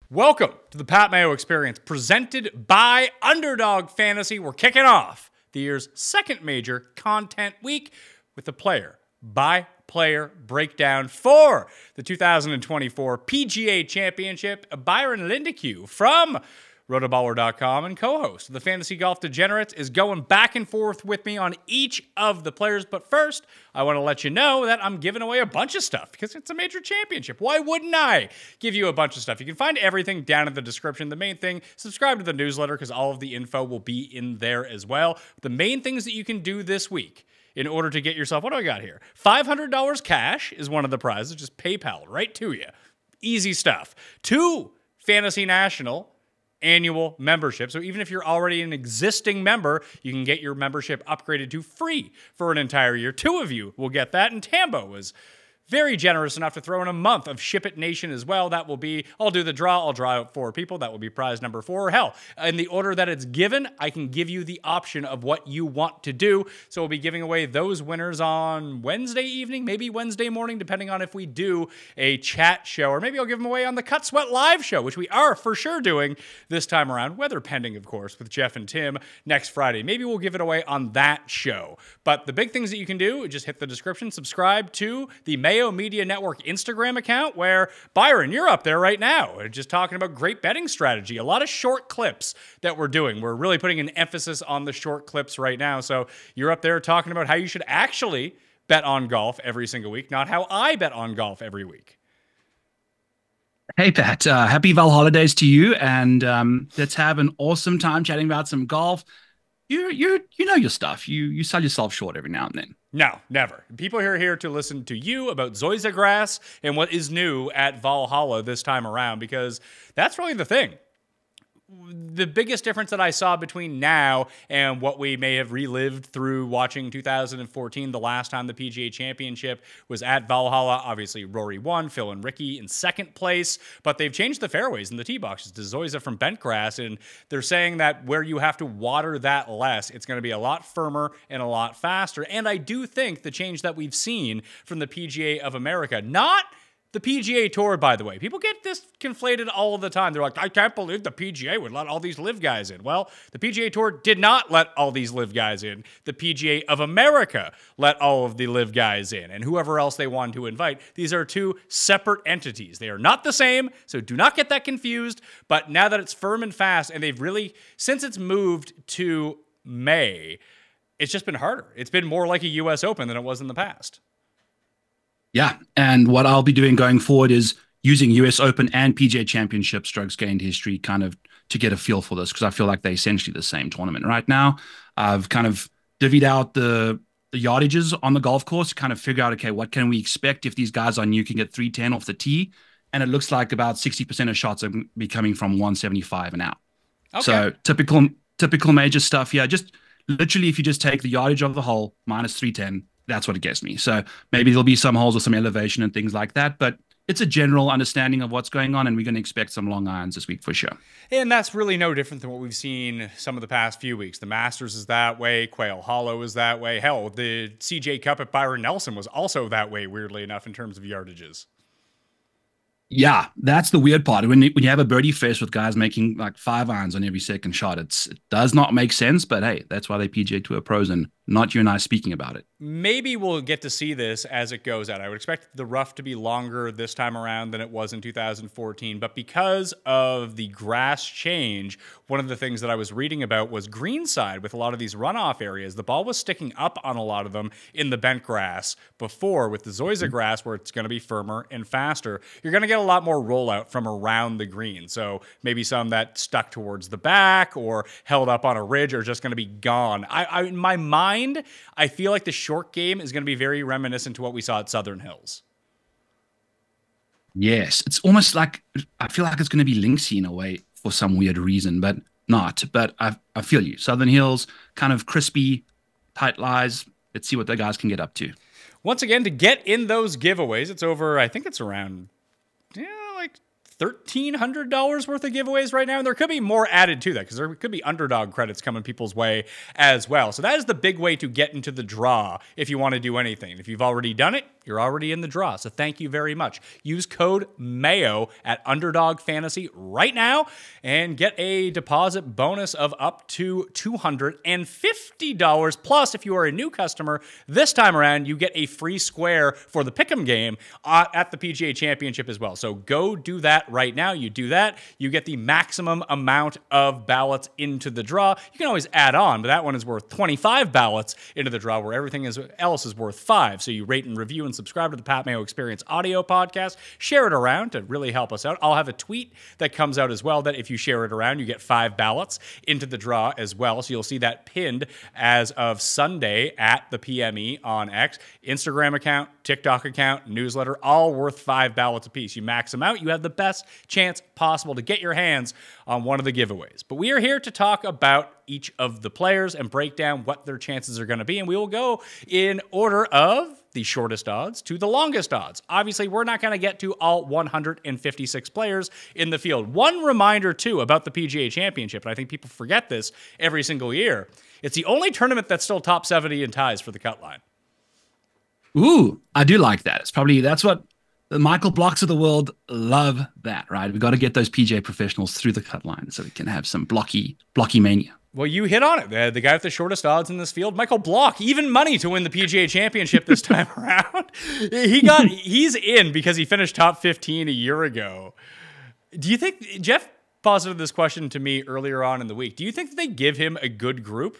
Welcome to the Pat Mayo Experience, presented by Underdog Fantasy. We're kicking off the year's second major content week with a player-by-player breakdown for the 2024 PGA Championship. Byron Lindeque from Rotoballer.com and co-host of the Fantasy Golf Degenerates is going back and forth with me on each of the players. But first, I want to let you know that I'm giving away a bunch of stuff because it's a major championship. Why wouldn't I give you a bunch of stuff? You can find everything down in the description. The main thing, subscribe to the newsletter because all of the info will be in there as well. The main things that you can do this week in order to get yourself, what do I got here? $500 cash is one of the prizes. Just PayPal right to you. Easy stuff. 2 Fantasy National annual membership. So even if you're already an existing member, you can get your membership upgraded to free for an entire year. 2 of you will get that. And Tambo was very generous enough to throw in a month of Ship It Nation as well. That will be, I'll do the draw. I'll draw out 4 people. That will be prize number 4. Hell, in the order that it's given, I can give you the option of what you want to do. So we'll be giving away those winners on Wednesday evening, maybe Wednesday morning, depending on if we do a chat show. Or maybe I'll give them away on the Cut Sweat live show, which we are for sure doing this time around. Weather pending, of course, with Jeff and Tim next Friday. Maybe we'll give it away on that show. But the big things that you can do, just hit the description, subscribe to the Mayo Media Network Instagram account, where Byron, you're up there right now, just talking about great betting strategy. A lot of short clips that we're doing. We're really putting an emphasis on the short clips right now. So you're up there talking about how you should actually bet on golf every single week, not how I bet on golf every week. Hey, Pat. Happy Val holidays to you, and let's have an awesome time chatting about some golf. You know your stuff. You sell yourself short every now and then. No, never. People are here to listen to you about Zoysia grass and what is new at Valhalla this time around, because that's really the thing. The biggest difference that I saw between now and what we may have relived through watching 2014, the last time the PGA Championship was at Valhalla. Obviously, Rory won, Phil and Ricky in second place, but they've changed the fairways and the tee boxes to Zoysia from bent grass, and they're saying that where you have to water that less, it's going to be a lot firmer and a lot faster. And I do think the change that we've seen from the PGA of America, not the PGA Tour, by the way. People get this conflated all the time. They're like, I can't believe the PGA would let all these LIV guys in. Well, the PGA Tour did not let all these LIV guys in. The PGA of America let all of the LIV guys in, and whoever else they wanted to invite. These are 2 separate entities. They are not the same, so do not get that confused. But now that it's firm and fast, and they've really, since it's moved to May, it's just been harder. It's been more like a U.S. Open than it was in the past. Yeah, and what I'll be doing going forward is using US Open and PGA Championship strokes gained history kind of to get a feel for this, because I feel like they're essentially the same tournament right now. I've kind of divvied out the yardages on the golf course to kind of figure out, okay, what can we expect if these guys are new, can get 310 off the tee, and it looks like about 60% of shots are be coming from 175 and out. Okay. So typical major stuff. Yeah, just literally if you just take the yardage of the hole minus 310, that's what it gets me. So maybe there'll be some holes with some elevation and things like that, but it's a general understanding of what's going on, and we're going to expect some long irons this week for sure. And that's really no different than what we've seen some of the past few weeks. The Masters is that way. Quail Hollow is that way. Hell, the CJ Cup at Byron Nelson was also that way, weirdly enough, in terms of yardages. Yeah, that's the weird part. When you have a birdie fest with guys making like 5 irons on every second shot, it does not make sense, but hey, that's why they PGA Tour pros and not you and I speaking about it. Maybe we'll get to see this as it goes out. I would expect the rough to be longer this time around than it was in 2014, but because of the grass change, one of the things that I was reading about was greenside with a lot of these runoff areas. The ball was sticking up on a lot of them in the bent grass before. With the Zoysia grass, where it's going to be firmer and faster, you're going to get a lot more rollout from around the green. So maybe some that stuck towards the back or held up on a ridge are just going to be gone. In my mind, I feel like the short game is going to be very reminiscent to what we saw at Southern Hills. Yes, it's almost like, I feel like it's going to be linksy in a way for some weird reason, but not. But I feel you. Southern Hills, kind of crispy, tight lies. Let's see what the guys can get up to. Once again, to get in those giveaways, it's over, I think it's around, like $1,300 worth of giveaways right now. And there could be more added to that because there could be underdog credits coming people's way as well. So that is the big way to get into the draw if you want to do anything. If you've already done it, you're already in the draw. So thank you very much. Use code MAYO at Underdog Fantasy right now and get a deposit bonus of up to $250. Plus, if you are a new customer, this time around, you get a free square for the Pick'em game at the PGA Championship as well. So go do that right now. You do that, you get the maximum amount of ballots into the draw. You can always add on, but that one is worth 25 ballots into the draw where everything else is worth 5. So you rate and review and subscribe to the Pat Mayo Experience audio podcast. Share it around to really help us out. I'll have a tweet that comes out as well that if you share it around, you get 5 ballots into the draw as well. So you'll see that pinned as of Sunday at the PME on X. Instagram account, TikTok account, newsletter, all worth 5 ballots apiece. You max them out, you have the best chance possible to get your hands on one of the giveaways. But we are here to talk about each of the players and break down what their chances are going to be. And we will go in order of the shortest odds to the longest odds. Obviously, we're not going to get to all 156 players in the field. One reminder, too, about the PGA Championship, and I think people forget this every single year, it's the only tournament that's still top 70 in ties for the cut line. Ooh, I do like that. That's what the Michael Blocks of the world love that, right? We've got to get those PGA professionals through the cut line so we can have some blocky mania. Well, you hit on it. The guy with the shortest odds in this field, Michael Block, even money to win the PGA Championship this time around. He's in because he finished top 15 a year ago. Do you think, Jeff posited this question to me earlier on in the week, do you think that they give him a good group,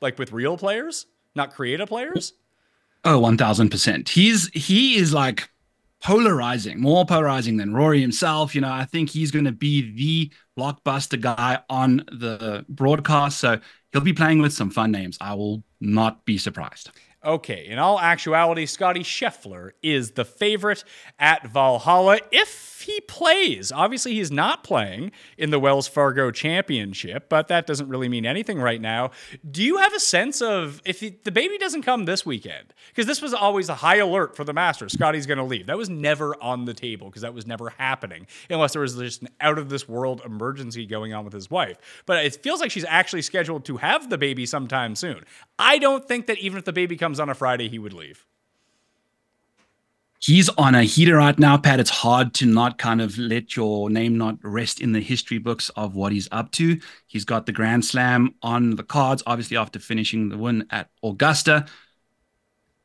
like with real players, not creative players? Oh, 1000%. He is like more polarizing than Rory himself. You know, I think he's going to be the blockbuster guy on the broadcast. So he'll be playing with some fun names. I will not be surprised. Okay, in all actuality, Scottie Scheffler is the favorite at Valhalla if he plays. Obviously, he's not playing in the Wells Fargo Championship, but that doesn't really mean anything right now. Do you have a sense of if the baby doesn't come this weekend? Because this was always a high alert for the Masters. Scottie's going to leave. That was never on the table because that was never happening unless there was just an out-of-this-world emergency going on with his wife. But it feels like she's actually scheduled to have the baby sometime soon. I don't think that even if the baby comes on a Friday, he would leave. He's on a heater right now, Pat. It's hard to not kind of let your name not rest in the history books of what he's up to. He's got the Grand Slam on the cards, obviously after finishing the win at Augusta.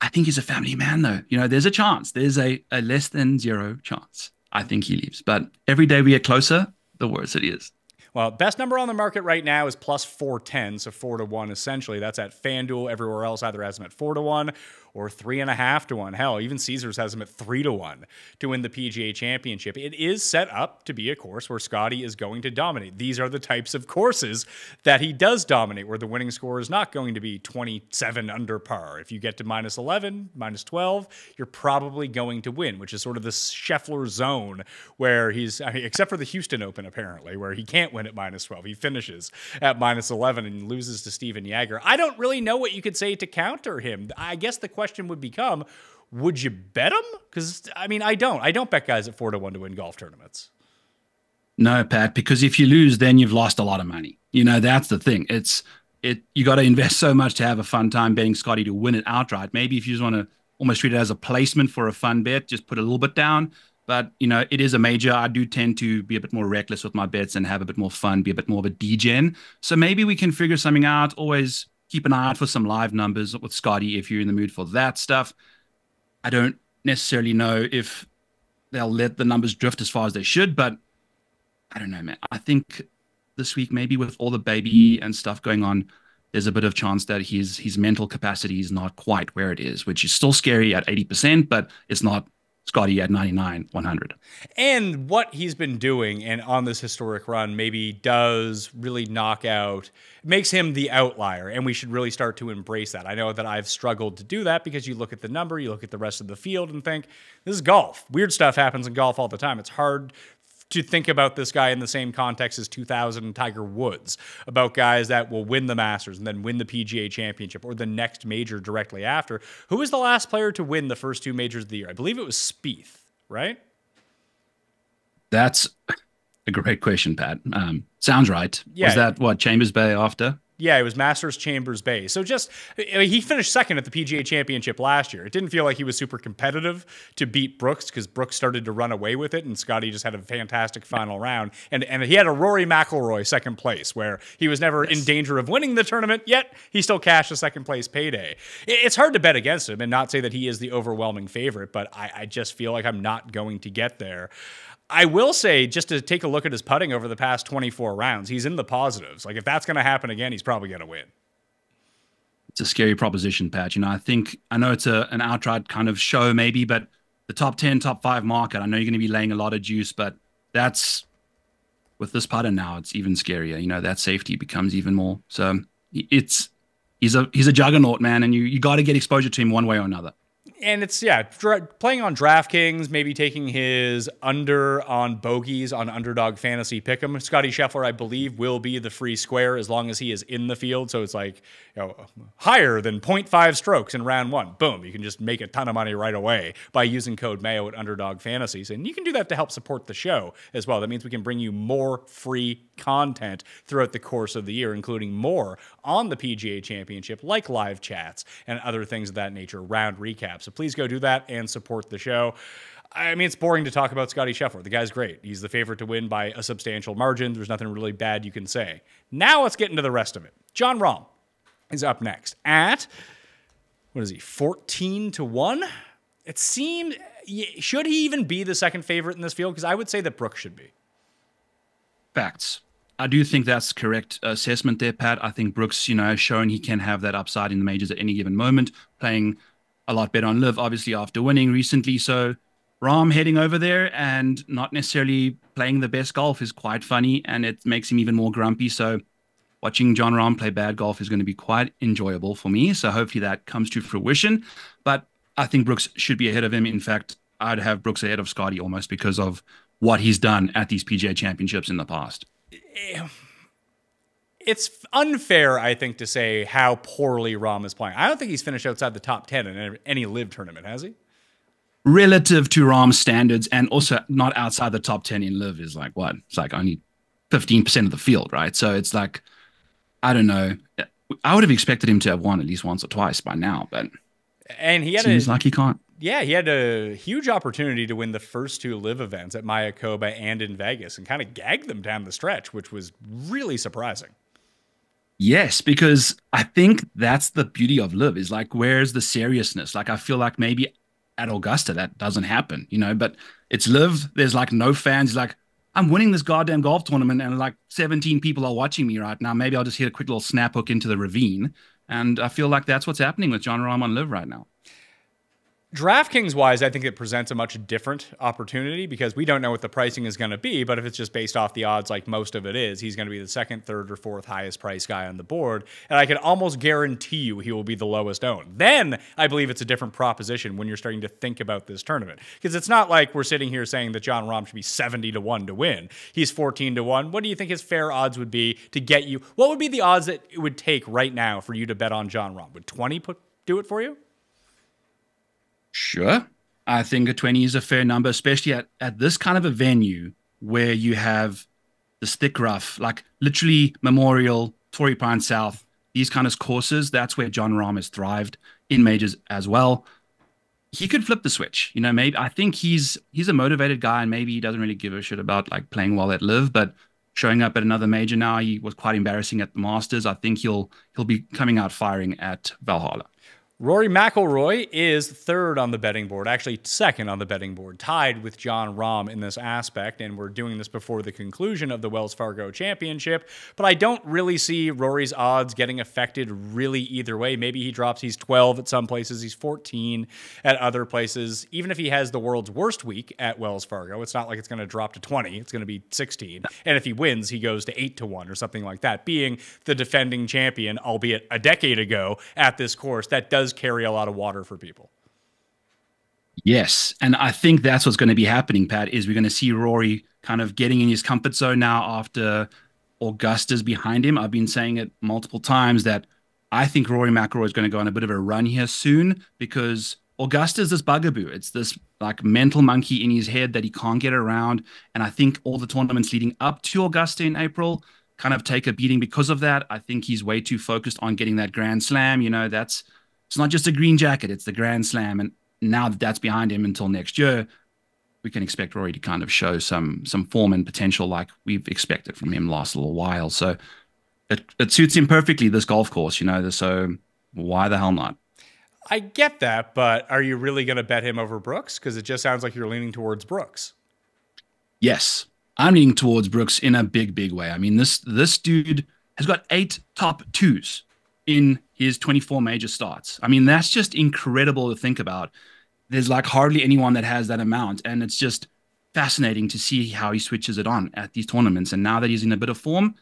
I think he's a family man, though. You know, there's a chance. There's a less than zero chance. I think he leaves. But every day we get closer, the worse it is. Well, best number on the market right now is plus 410, so 4-1 essentially. That's at FanDuel. Everywhere else either has them at 4-1 or 3.5-1. Hell, even Caesars has them at 3-1 to win the PGA Championship. It is set up to be a course where Scottie is going to dominate. These are the types of courses that he does dominate, where the winning score is not going to be 27 under par. If you get to minus 11, minus 12, you're probably going to win, which is sort of this Scheffler zone where except for the Houston Open, apparently, where he can't win at minus 12. He finishes at minus 11 and loses to Steven Jaeger. I don't really know what you could say to counter him. I guess the question would become, would you bet him? Because, I mean, I don't bet guys at 4-1 to win golf tournaments. No, Pat, because if you lose, then you've lost a lot of money. You know, that's the thing. You got to invest so much to have a fun time betting Scottie to win it outright. Maybe if you just want to almost treat it as a placement for a fun bet, just put a little bit down. But, you know, it is a major. I do tend to be a bit more reckless with my bets and have a bit more fun, be a bit more of a degen. So maybe we can figure something out. Always keep an eye out for some live numbers with Scottie if you're in the mood for that stuff. I don't necessarily know if they'll let the numbers drift as far as they should, but I don't know, man. I think this week, maybe with all the baby and stuff going on, there's a bit of chance that his mental capacity is not quite where it is, which is still scary at 80%, but it's not Scottie at 99, 100. And what he's been doing and on this historic run maybe does really makes him the outlier, and we should really start to embrace that. I know that I've struggled to do that because you look at the number, you look at the rest of the field and think, this is golf. Weird stuff happens in golf all the time. It's hard to think about this guy in the same context as 2000 Tiger Woods, about guys that will win the Masters and then win the PGA Championship or the next major directly after. Who was the last player to win the first two majors of the year? I believe it was Spieth, right? That's a great question, Pat. Sounds right. Yeah. Was that what, Chambers Bay after? Yeah, it was Masters Chambers Bay. So he finished second at the PGA Championship last year. It didn't feel like he was super competitive to beat Brooks because Brooks started to run away with it, and Scottie just had a fantastic final round. And he had a Rory McIlroy second place where he was never in danger of winning the tournament, yet he still cashed a second place payday. It's hard to bet against him and not say that he is the overwhelming favorite, but I just feel like I'm not going to get there. I will say, just to take a look at his putting over the past 24 rounds, he's in the positives. Like, if that's going to happen again, he's probably going to win. It's a scary proposition, Pat. I know it's an outright kind of show maybe, but the top 10, top 5 market, I know you're going to be laying a lot of juice, but that's, with this putter now, it's even scarier. That safety becomes even more. So he's a juggernaut, man, and you got to get exposure to him one way or another. And it's, playing on DraftKings, maybe taking his under on bogeys on Underdog Fantasy Pick'em. Scottie Scheffler, I believe, will be the free square as long as he is in the field. So it's like, higher than 0.5 strokes in round one. Boom. You can just make a ton of money right away by using code Mayo at Underdog Fantasies. And you can do that to help support the show as well. That means we can bring you more free content throughout the course of the year, including more on the PGA Championship, like live chats and other things of that nature, round recaps. So please go do that and support the show. I mean, it's boring to talk about Scottie Scheffler. The guy's great. He's the favorite to win by a substantial margin. There's nothing really bad you can say. Now let's get into the rest of it. Jon Rahm is up next at, 14-1? It seemed, should he even be the second favorite in this field? Because I would say that Brooks should be. Facts. I do think that's correct assessment there, Pat. I think Brooks, has shown he can have that upside in the majors at any given moment, playing a lot better on LIV, obviously, after winning recently. So Rahm heading over there and not necessarily playing the best golf is quite funny, and it makes him even more grumpy. So watching Jon Rahm play bad golf is going to be quite enjoyable for me. So hopefully that comes to fruition. But I think Brooks should be ahead of him. In fact, I'd have Brooks ahead of Scottie almost because of what he's done at these PGA championships in the past. It's unfair, I think, to say how poorly Rahm is playing. I don't think he's finished outside the top 10 in any LIV tournament, has he? Relative to Rahm's standards, and also not outside the top 10 in LIV is like what? It's like only 15% of the field, right? So it's like, I don't know. I would have expected him to have won at least once or twice by now, but seems like he can't. Yeah, he had a huge opportunity to win the first two LIV events at Mayakoba and in Vegas and kind of gagged them down the stretch, which was really surprising. Yes, because I think that's the beauty of LIV is like, where's the seriousness? Like, I feel like maybe at Augusta that doesn't happen, but it's LIV. There's like no fans. Like, I'm winning this goddamn golf tournament and like 17 people are watching me right now. Maybe I'll just hit a quick little snap hook into the ravine. And I feel like that's what's happening with Jon Rahm on LIV right now. DraftKings-wise, I think it presents a much different opportunity because we don't know what the pricing is going to be, but if it's just based off the odds like most of it is, he's going to be the second, third, or fourth highest price guy on the board, and I can almost guarantee you he will be the lowest owned. Then I believe it's a different proposition when you're starting to think about this tournament because it's not like we're sitting here saying that Jon Rahm should be 70-1 to win. He's 14-1. What do you think his fair odds would be to get you? What would be the odds that it would take right now for you to bet on Jon Rahm? Would 20 do it for you? Sure. I think a 20 is a fair number, especially at this kind of a venue where you have this thick rough, like literally Memorial, Torrey Pines South, these kind of courses. That's where Jon Rahm has thrived in majors as well. He could flip the switch. Maybe I think he's a motivated guy and maybe he doesn't really give a shit about like playing well at LIV, but showing up at another major now, he was quite embarrassing at the Masters. I think he'll be coming out firing at Valhalla. Rory McIlroy is third on the betting board, actually second on the betting board, tied with Jon Rahm in this aspect, and we're doing this before the conclusion of the Wells Fargo Championship, but I don't really see Rory's odds getting affected really either way. Maybe he drops, he's 12 at some places, he's 14 at other places. Even if he has the world's worst week at Wells Fargo, it's not like it's going to drop to 20, it's going to be 16, and if he wins, he goes to 8-1 or something like that. Being the defending champion, albeit a decade ago at this course, that does carry a lot of water for people. Yes, and I think that's what's going to be happening, Pat, is we're going to see Rory kind of getting in his comfort zone now after Augusta's behind him. I've been saying it multiple times that I think Rory McIlroy is going to go on a bit of a run here soon because Augusta's this bugaboo. It's this like mental monkey in his head that he can't get around. And I think all the tournaments leading up to Augusta in April kind of take a beating because of that. I think he's way too focused on getting that Grand Slam. It's not just a green jacket, it's the Grand Slam. And now that that's behind him until next year, we can expect Rory to kind of show some form and potential like we've expected from him last little while. So it suits him perfectly, this golf course, so why the hell not? I get that, but are you really going to bet him over Brooks? Because it just sounds like you're leaning towards Brooks. Yes, I'm leaning towards Brooks in a big, big way. I mean, this dude has got 8 top 2s in his 24 major starts. I mean, that's just incredible to think about. There's like hardly anyone that has that amount, and it's just fascinating to see how he switches it on at these tournaments. And now that he's in a bit of form,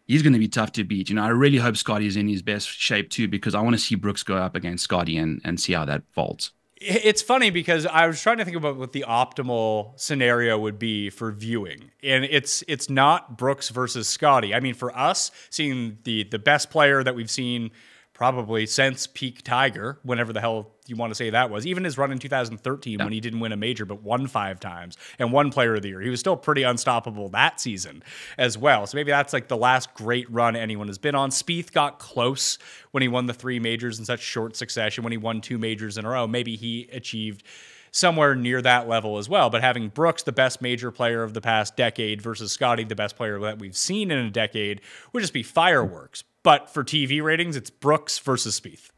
he's going to be tough to beat. I really hope Scottie is in his best shape too, because I want to see Brooks go up against Scottie and see how that folds. It's funny because I was trying to think about what the optimal scenario would be for viewing. And it's not Brooks versus Scottie. I mean, for us, seeing the best player that we've seen probably since peak Tiger, whenever the hell you want to say that was, even his run in 2013 when he didn't win a major but won 5 times and won Player of the Year. He was still pretty unstoppable that season as well. So maybe that's like the last great run anyone has been on. Spieth got close when he won the 3 majors in such short succession, when he won 2 majors in a row. Maybe he achieved somewhere near that level as well. But having Brooks, the best major player of the past decade, versus Scottie, the best player that we've seen in a decade, would just be fireworks. But for TV ratings, it's Brooks versus Spieth.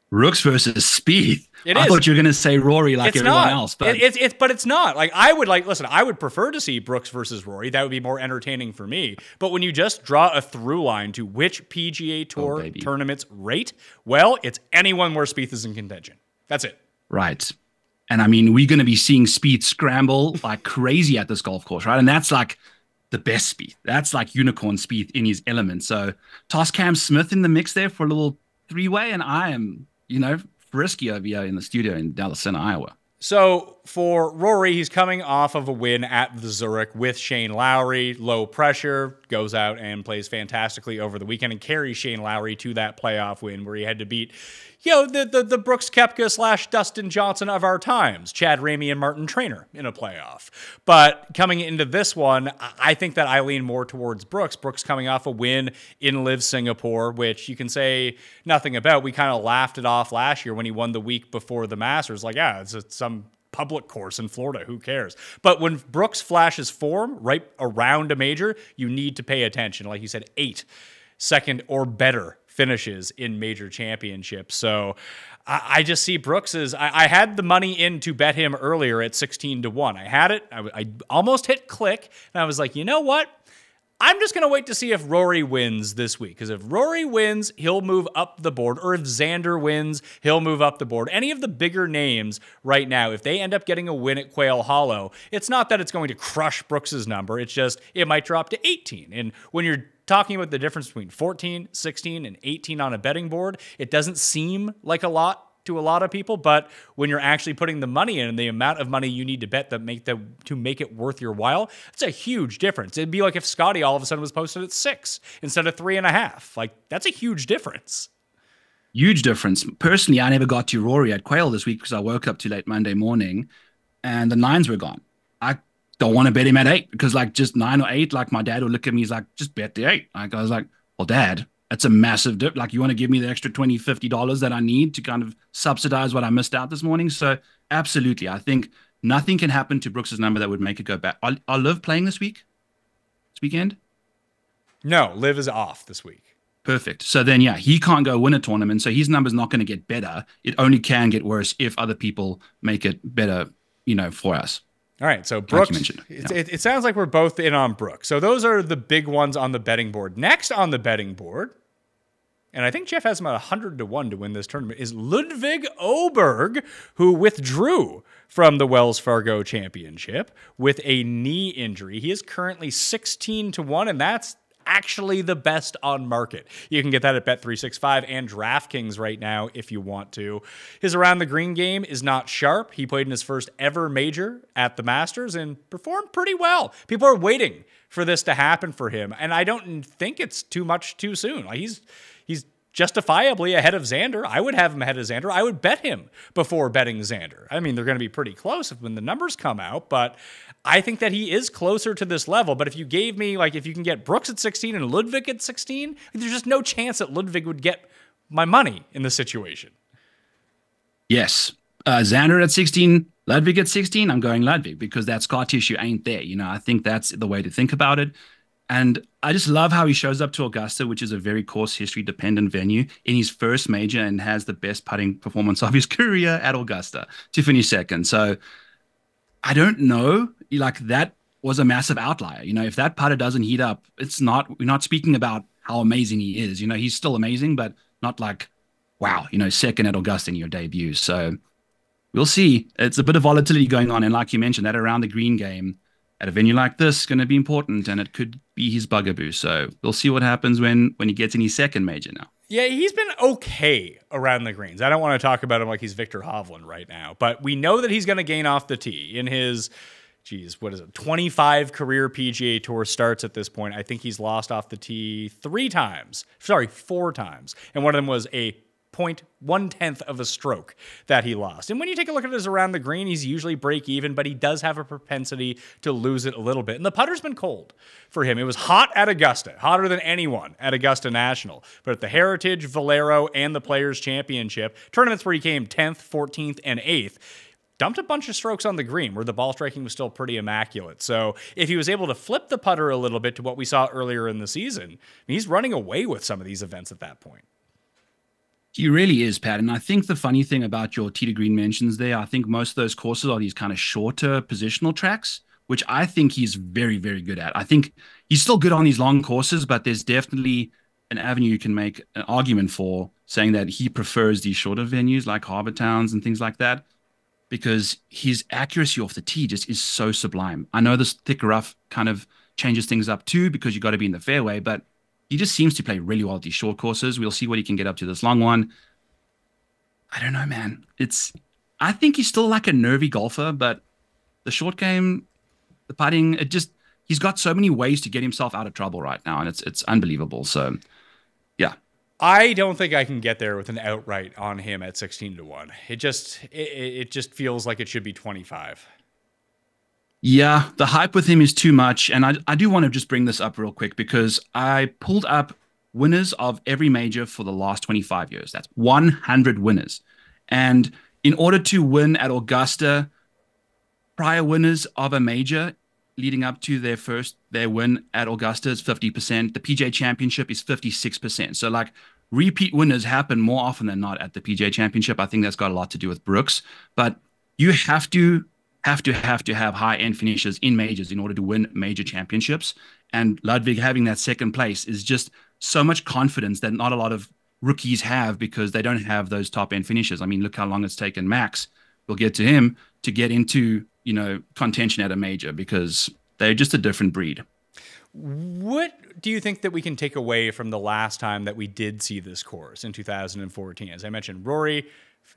Brooks versus Spieth. I thought you were going to say Rory like everyone else. But but it's not. Like, I would prefer to see Brooks versus Rory. That would be more entertaining for me. But when you just draw a through line to which PGA Tour tournaments rate, well, it's anyone where Spieth is in contention. That's it. Right. And I mean, we're going to be seeing Spieth scramble like crazy at this golf course, right? And that's like the best Spieth. That's like unicorn Spieth in his element. So toss Cam Smith in the mix there for a little 3-way, and I am, frisky over here in the studio in Dallas Center, Iowa. So for Rory, he's coming off of a win at the Zurich with Shane Lowry. Low pressure, goes out and plays fantastically over the weekend and carries Shane Lowry to that playoff win where he had to beat, the Brooks Koepka / Dustin Johnson of our times, Chad Ramey and Martin Traynor in a playoff. But coming into this one, I think that I lean more towards Brooks. Brooks coming off a win in LIV Singapore, which you can say nothing about. We kind of laughed it off last year when he won the week before the Masters. Like, yeah, it's some public course in Florida. Who cares? But when Brooks flashes form right around a major, you need to pay attention. Like you said, 8 second or better finishes in major championships. So I just see Brooks as, I had the money in to bet him earlier at 16-1. I had it. I almost hit click, and I was like, you know what? I'm just going to wait to see if Rory wins this week. Because if Rory wins, he'll move up the board. Or if Xander wins, he'll move up the board. Any of the bigger names right now, if they end up getting a win at Quail Hollow, it's not that it's going to crush Brooks's number. It's just, it might drop to 18. And when you're talking about the difference between 14, 16, and 18 on a betting board, it doesn't seem like a lot to a lot of people, but when you're actually putting the money in and the amount of money you need to bet to make it worth your while, it's a huge difference. It'd be like if Scottie all of a sudden was posted at 6 instead of 3.5. Like, that's a huge difference. Huge difference. Personally, I never got to Rory at Quail this week because I woke up too late Monday morning and the 9s were gone. I don't want to bet him at 8 because like just 9 or 8, like my dad would look at me, he's like, just bet the 8. Like, I was like, well, Dad, that's a massive dip. Like, you want to give me the extra $20, $50 that I need to kind of subsidize what I missed out this morning? So absolutely. I think nothing can happen to Brooks's number that would make it go back. Are LIV playing this weekend? No, LIV is off this week. Perfect. So then, yeah, he can't go win a tournament. So his number's not going to get better. It only can get worse if other people make it better, for us. All right, so Brooks, like it sounds like we're both in on Brooks. So those are the big ones on the betting board. Next on the betting board, and I think Jeff has him at 100-1 to win this tournament, is Ludvig Aberg, who withdrew from the Wells Fargo Championship with a knee injury. He is currently 16-1, and that's actually the best on market. You can get that at Bet365 and DraftKings right now if you want to. His around the green game is not sharp. He played in his first ever major at the Masters and performed pretty well. People are waiting for this to happen for him, and I don't think it's too much too soon. Like, he's justifiably ahead of Xander. I would have him ahead of Xander. I would bet him before betting Xander. I mean, they're going to be pretty close when the numbers come out, but I think that he is closer to this level. But if you gave me, like, if you can get Brooks at 16 and Ludvig at 16, there's just no chance that Ludvig would get my money in this situation. Yes. Xander at 16, Ludvig at 16, I'm going Ludvig because that scar tissue ain't there. I think that's the way to think about it. And I just love how he shows up to Augusta, which is a very course history dependent venue, in his first major and has the best putting performance of his career at Augusta to finish second. So I don't know, like, that was a massive outlier. If that putter doesn't heat up, we're not speaking about how amazing he is. He's still amazing, but not like, wow, second at Augusta in your debut. So we'll see. It's a bit of volatility going on. And like you mentioned, that around the green game at a venue like this is going to be important, and it could be his bugaboo. So we'll see what happens when he gets in his second major now. Yeah, he's been okay around the greens. I don't want to talk about him like he's Viktor Hovland right now, but we know that he's going to gain off the tee in his, 25 career PGA Tour starts at this point. I think he's lost off the tee 4 times. And one of them was a 0.1 of a stroke that he lost. And when you take a look at his around the green, he's usually break even, but he does have a propensity to lose it a little bit. And the putter's been cold for him. It was hot at Augusta, hotter than anyone at Augusta National. But at the Heritage, Valero, and the Players Championship, tournaments where he came 10th, 14th, and 8th, dumped a bunch of strokes on the green where the ball striking was still pretty immaculate. So if he was able to flip the putter a little bit to what we saw earlier in the season, he's running away with some of these events at that point. He really is, Pat. And I think the funny thing about your tee to green mentions there, I think most of those courses are these kind of shorter positional tracks, which I think he's very, very good at. I think he's still good on these long courses, but there's definitely an avenue you can make an argument for, saying that he prefers these shorter venues like Harbor Towns and things like that, because his accuracy off the tee just is so sublime. I know this thick rough kind of changes things up too, because you got to be in the fairway, but he just seems to play really well at these short courses. We'll see what he can get up to this long one. I don't know, man. I think he's still like a nervy golfer, but the short game, the putting, he's got so many ways to get himself out of trouble right now, and it's unbelievable. So, yeah. I don't think I can get there with an outright on him at 16-1. It just feels like it should be 25. Yeah, the hype with him is too much. And I do want to just bring this up real quick, because I pulled up winners of every major for the last 25 years. That's 100 winners. And in order to win at Augusta, prior winners of a major leading up to their win at Augusta is 50%. The PGA Championship is 56%. So like repeat winners happen more often than not at the PGA Championship. I think that's got a lot to do with Brooks. But you have to have high-end finishes in majors in order to win major championships. And Ludvig having that second place is just so much confidence that not a lot of rookies have, because they don't have those top-end finishes. I mean, look how long it's taken Max, we'll get to him, to get into, contention at a major, because they're just a different breed. What do you think that we can take away from the last time that we did see this course in 2014? As I mentioned,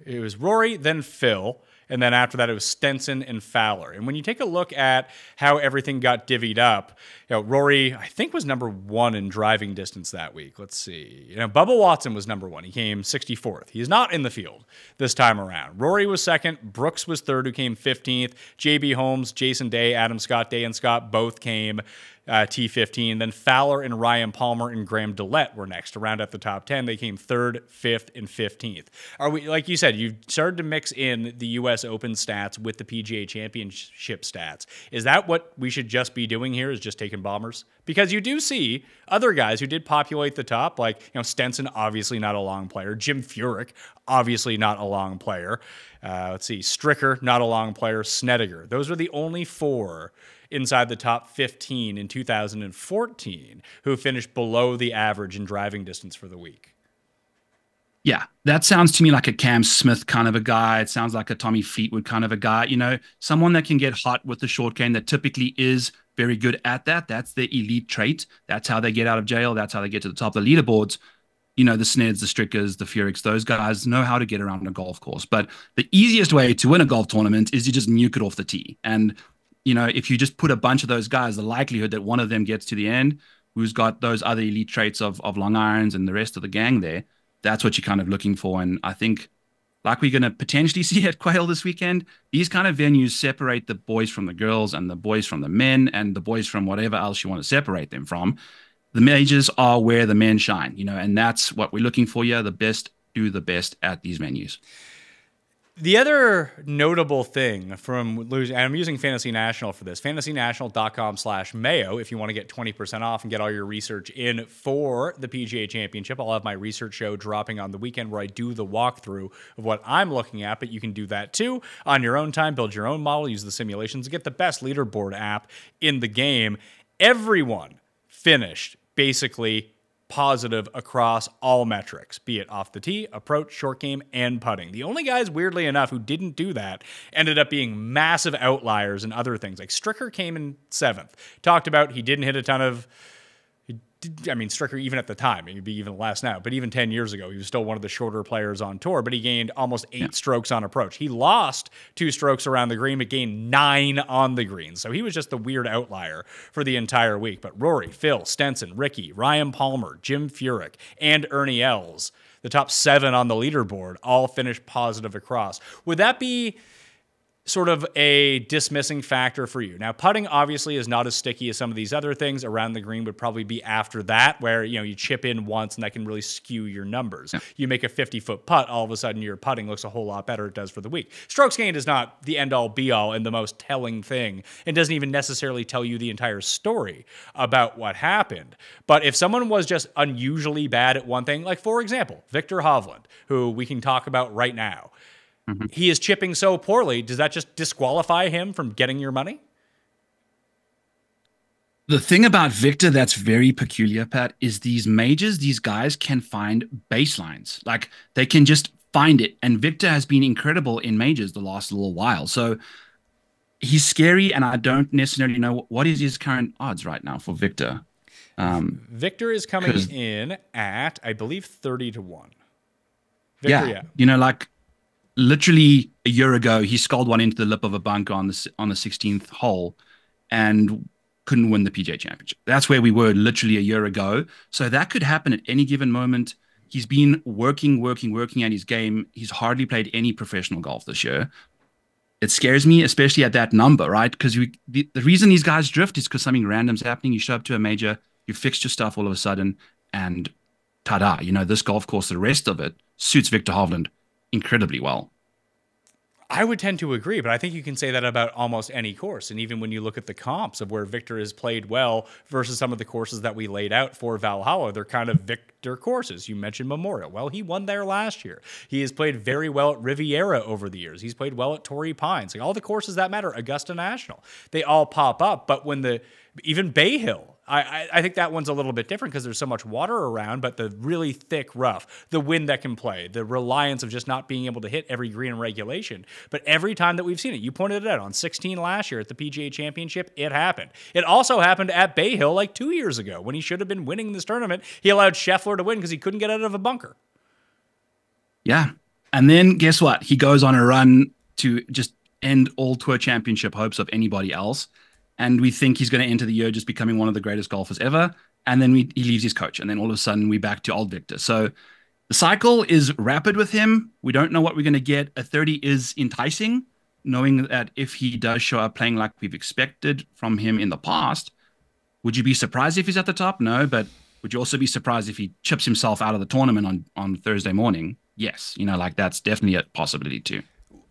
it was Rory, then Phil, and then after that it was Stenson and Fowler. And when you take a look at how everything got divvied up, Rory, I think, was number 1 in driving distance that week. Let's see. Bubba Watson was number 1. He came 64th. He's not in the field this time around. Rory was second. Brooks was third, who came 15th. JB Holmes, Jason Day, Adam Scott, Day and Scott both came T15. Then Fowler and Ryan Palmer and Graham Dillette were next to round out the top 10. They came 3rd, 5th, and 15th. Are we, like you said, you've started to mix in the U.S. Open stats with the PGA Championship stats. Is that what we should just be doing here, is just taking bombers? Because you do see other guys who did populate the top, like Stenson, obviously not a long player. Jim Furyk, obviously not a long player. Let's see, Stricker, not a long player. Snedeker. Those are the only 4 inside the top 15 in 2014 who finished below the average in driving distance for the week. Yeah, that sounds to me like a Cam Smith kind of a guy. It sounds like a Tommy Fleetwood kind of a guy. Someone that can get hot with the short game, that typically is very good at that. That's their elite trait. That's how they get out of jail. That's how they get to the top of the leaderboards. The Sneds, the Strickers, the Furyks, those guys know how to get around a golf course. But the easiest way to win a golf tournament is to just nuke it off the tee. And if you just put a bunch of those guys, the likelihood that one of them gets to the end, who's got those other elite traits of long irons and the rest of the gang there, That's what you're kind of looking for. And I think, like we're going to potentially see at Quail this weekend, these kind of venues separate the boys from the girls and the boys from the men and the boys from whatever else you want to separate them from. The majors are where the men shine, and that's what we're looking for here. The best do the best at these venues. The other notable thing from losing, and I'm using Fantasy National for this, fantasynational.com/Mayo if you want to get 20% off and get all your research in for the PGA Championship. I'll have my research show dropping on the weekend where I do the walkthrough of what I'm looking at, but you can do that too on your own time, build your own model, use the simulations, and get the best leaderboard app in the game. Everyone finished basically positive across all metrics, be it off the tee, approach, short game, and putting. The only guys, weirdly enough, who didn't do that ended up being massive outliers in other things. Like Stricker came in 7th. Talked about he didn't hit a ton of... Stricker, even at the time, he'd be even less now, but even 10 years ago, he was still one of the shorter players on tour, but he gained almost 8 strokes on approach. He lost 2 strokes around the green, but gained 9 on the green. So he was just the weird outlier for the entire week. But Rory, Phil, Stenson, Ricky, Ryan Palmer, Jim Furyk, and Ernie Els, the top 7 on the leaderboard, all finished positive across. Would that be sort of a dismissing factor for you? Now, putting obviously is not as sticky as some of these other things. Around the green would probably be after that, where you chip in once and that can really skew your numbers. Yeah. You make a 50-foot putt, all of a sudden your putting looks a whole lot better it does for the week. Strokes gained is not the end-all be-all and the most telling thing. It doesn't even necessarily tell you the entire story about what happened. But if someone was just unusually bad at one thing, like for example, Viktor Hovland, who we can talk about right now, he is chipping so poorly. Does that just disqualify him from getting your money? The thing about Viktor that's very peculiar, Pat, is these majors, these guys can find baselines. Like they can just find it. And Viktor has been incredible in majors the last little while. So he's scary. And I don't necessarily know what is his current odds right now for Viktor. Viktor is coming in at, I believe, 30-1. Viktor, yeah. Literally a year ago, he sculled one into the lip of a bunker on the 16th hole and couldn't win the PGA Championship. That's where we were literally a year ago. So that could happen at any given moment. He's been working at his game. He's hardly played any professional golf this year. It scares me, especially at that number, right? Because the reason these guys drift is because something random's happening. You show up to a major, you fixed your stuff all of a sudden, and ta-da, this golf course, the rest of it suits Viktor Hovland incredibly well. I would tend to agree, but I think you can say that about almost any course. And even when you look at the comps of where Viktor has played well versus some of the courses that we laid out for Valhalla, they're kind of Viktor courses. You mentioned Memorial. Well, he won there last year. He has played very well at Riviera over the years. He's played well at Torrey Pines. Like all the courses that matter, Augusta National, they all pop up. But when even Bay Hill, I think that one's a little bit different because there's so much water around, but the really thick rough, the wind that can play, the reliance of just not being able to hit every green in regulation. But every time that we've seen it, you pointed it out, on 16 last year at the PGA Championship, it happened. It also happened at Bay Hill like 2 years ago when he should have been winning this tournament. He allowed Scheffler to win because he couldn't get out of a bunker. Yeah. And then guess what? He goes on a run to just end all tour championship hopes of anybody else. And we think he's going to enter the year just becoming one of the greatest golfers ever. And then he leaves his coach. And then all of a sudden we're back to old Viktor. So the cycle is rapid with him. We don't know what we're going to get. A 30 is enticing, knowing that if he does show up playing like we've expected from him in the past, would you be surprised if he's at the top? No, but would you also be surprised if he chips himself out of the tournament on Thursday morning? Yes. That's definitely a possibility too.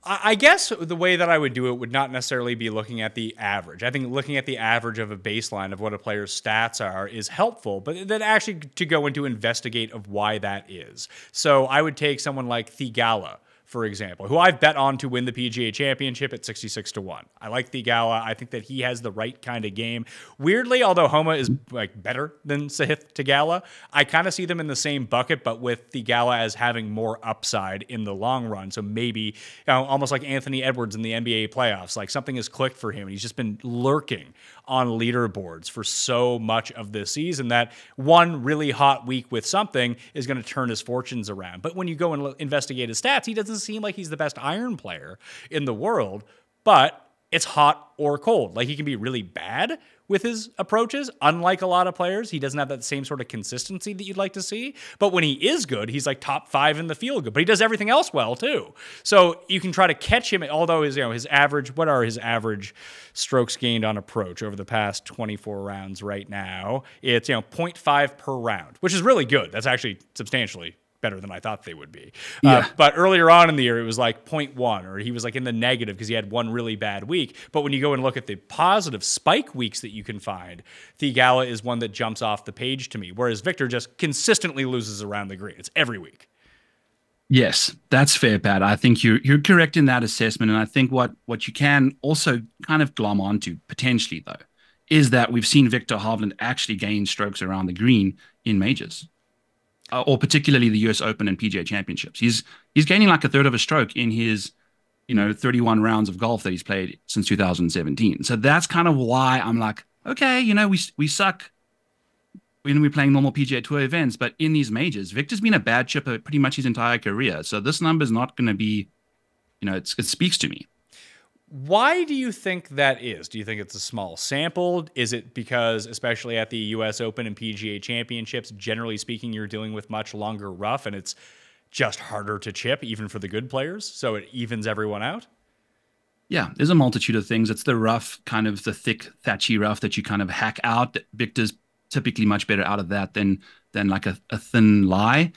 I guess the way that I would do it would not necessarily be looking at the average. I think looking at the average of a baseline of what a player's stats are is helpful, but then actually to go into investigate of why that is. So I would take someone like Theegala, for example, who I've bet on to win the PGA Championship at 66-1. I like Theegala. I think that he has the right kind of game. Weirdly, although Homa is better than Sahith Theegala, I kind of see them in the same bucket, but with Theegala as having more upside in the long run. So maybe almost like Anthony Edwards in the NBA playoffs, like something has clicked for him. He's just been lurking on leaderboards for so much of this season that one really hot week with something is going to turn his fortunes around. But when you go and investigate his stats, he doesn't seem like he's the best iron player in the world, but it's hot or cold. Like he can be really bad with his approaches. Unlike a lot of players, he doesn't have that same sort of consistency that you'd like to see. But when he is good, he's like top 5 in the field good. But he does everything else well too. So you can try to catch him. Although his average, what are his average strokes gained on approach over the past 24 rounds right now? It's 0.5 per round, which is really good. That's actually substantially better than I thought they would be. Yeah. But earlier on in the year, it was like 0.1, or he was like in the negative because he had one really bad week. But when you go and look at the positive spike weeks that you can find, Theegala is one that jumps off the page to me, whereas Viktor just consistently loses around the green. It's every week. Yes, that's fair, Pat. I think you're correct in that assessment. And I think what you can also kind of glom onto potentially, though, is that we've seen Viktor Hovland actually gain strokes around the green in majors. Or particularly the US Open and PGA Championships. He's gaining like a third of a stroke in his 31 rounds of golf that he's played since 2017. So that's kind of why I'm like, okay, we suck when we're playing normal PGA Tour events, but in these majors, Viktor's been a bad chipper pretty much his entire career. So this number is not going to be, it speaks to me. Why do you think that is? Do you think it's a small sample? Is it because, especially at the US Open and PGA Championships, generally speaking, you're dealing with much longer rough and it's just harder to chip, even for the good players, so it evens everyone out? Yeah, there's a multitude of things. It's the rough, kind of the thick, thatchy rough that you kind of hack out. Viktor's typically much better out of that than like a thin lie.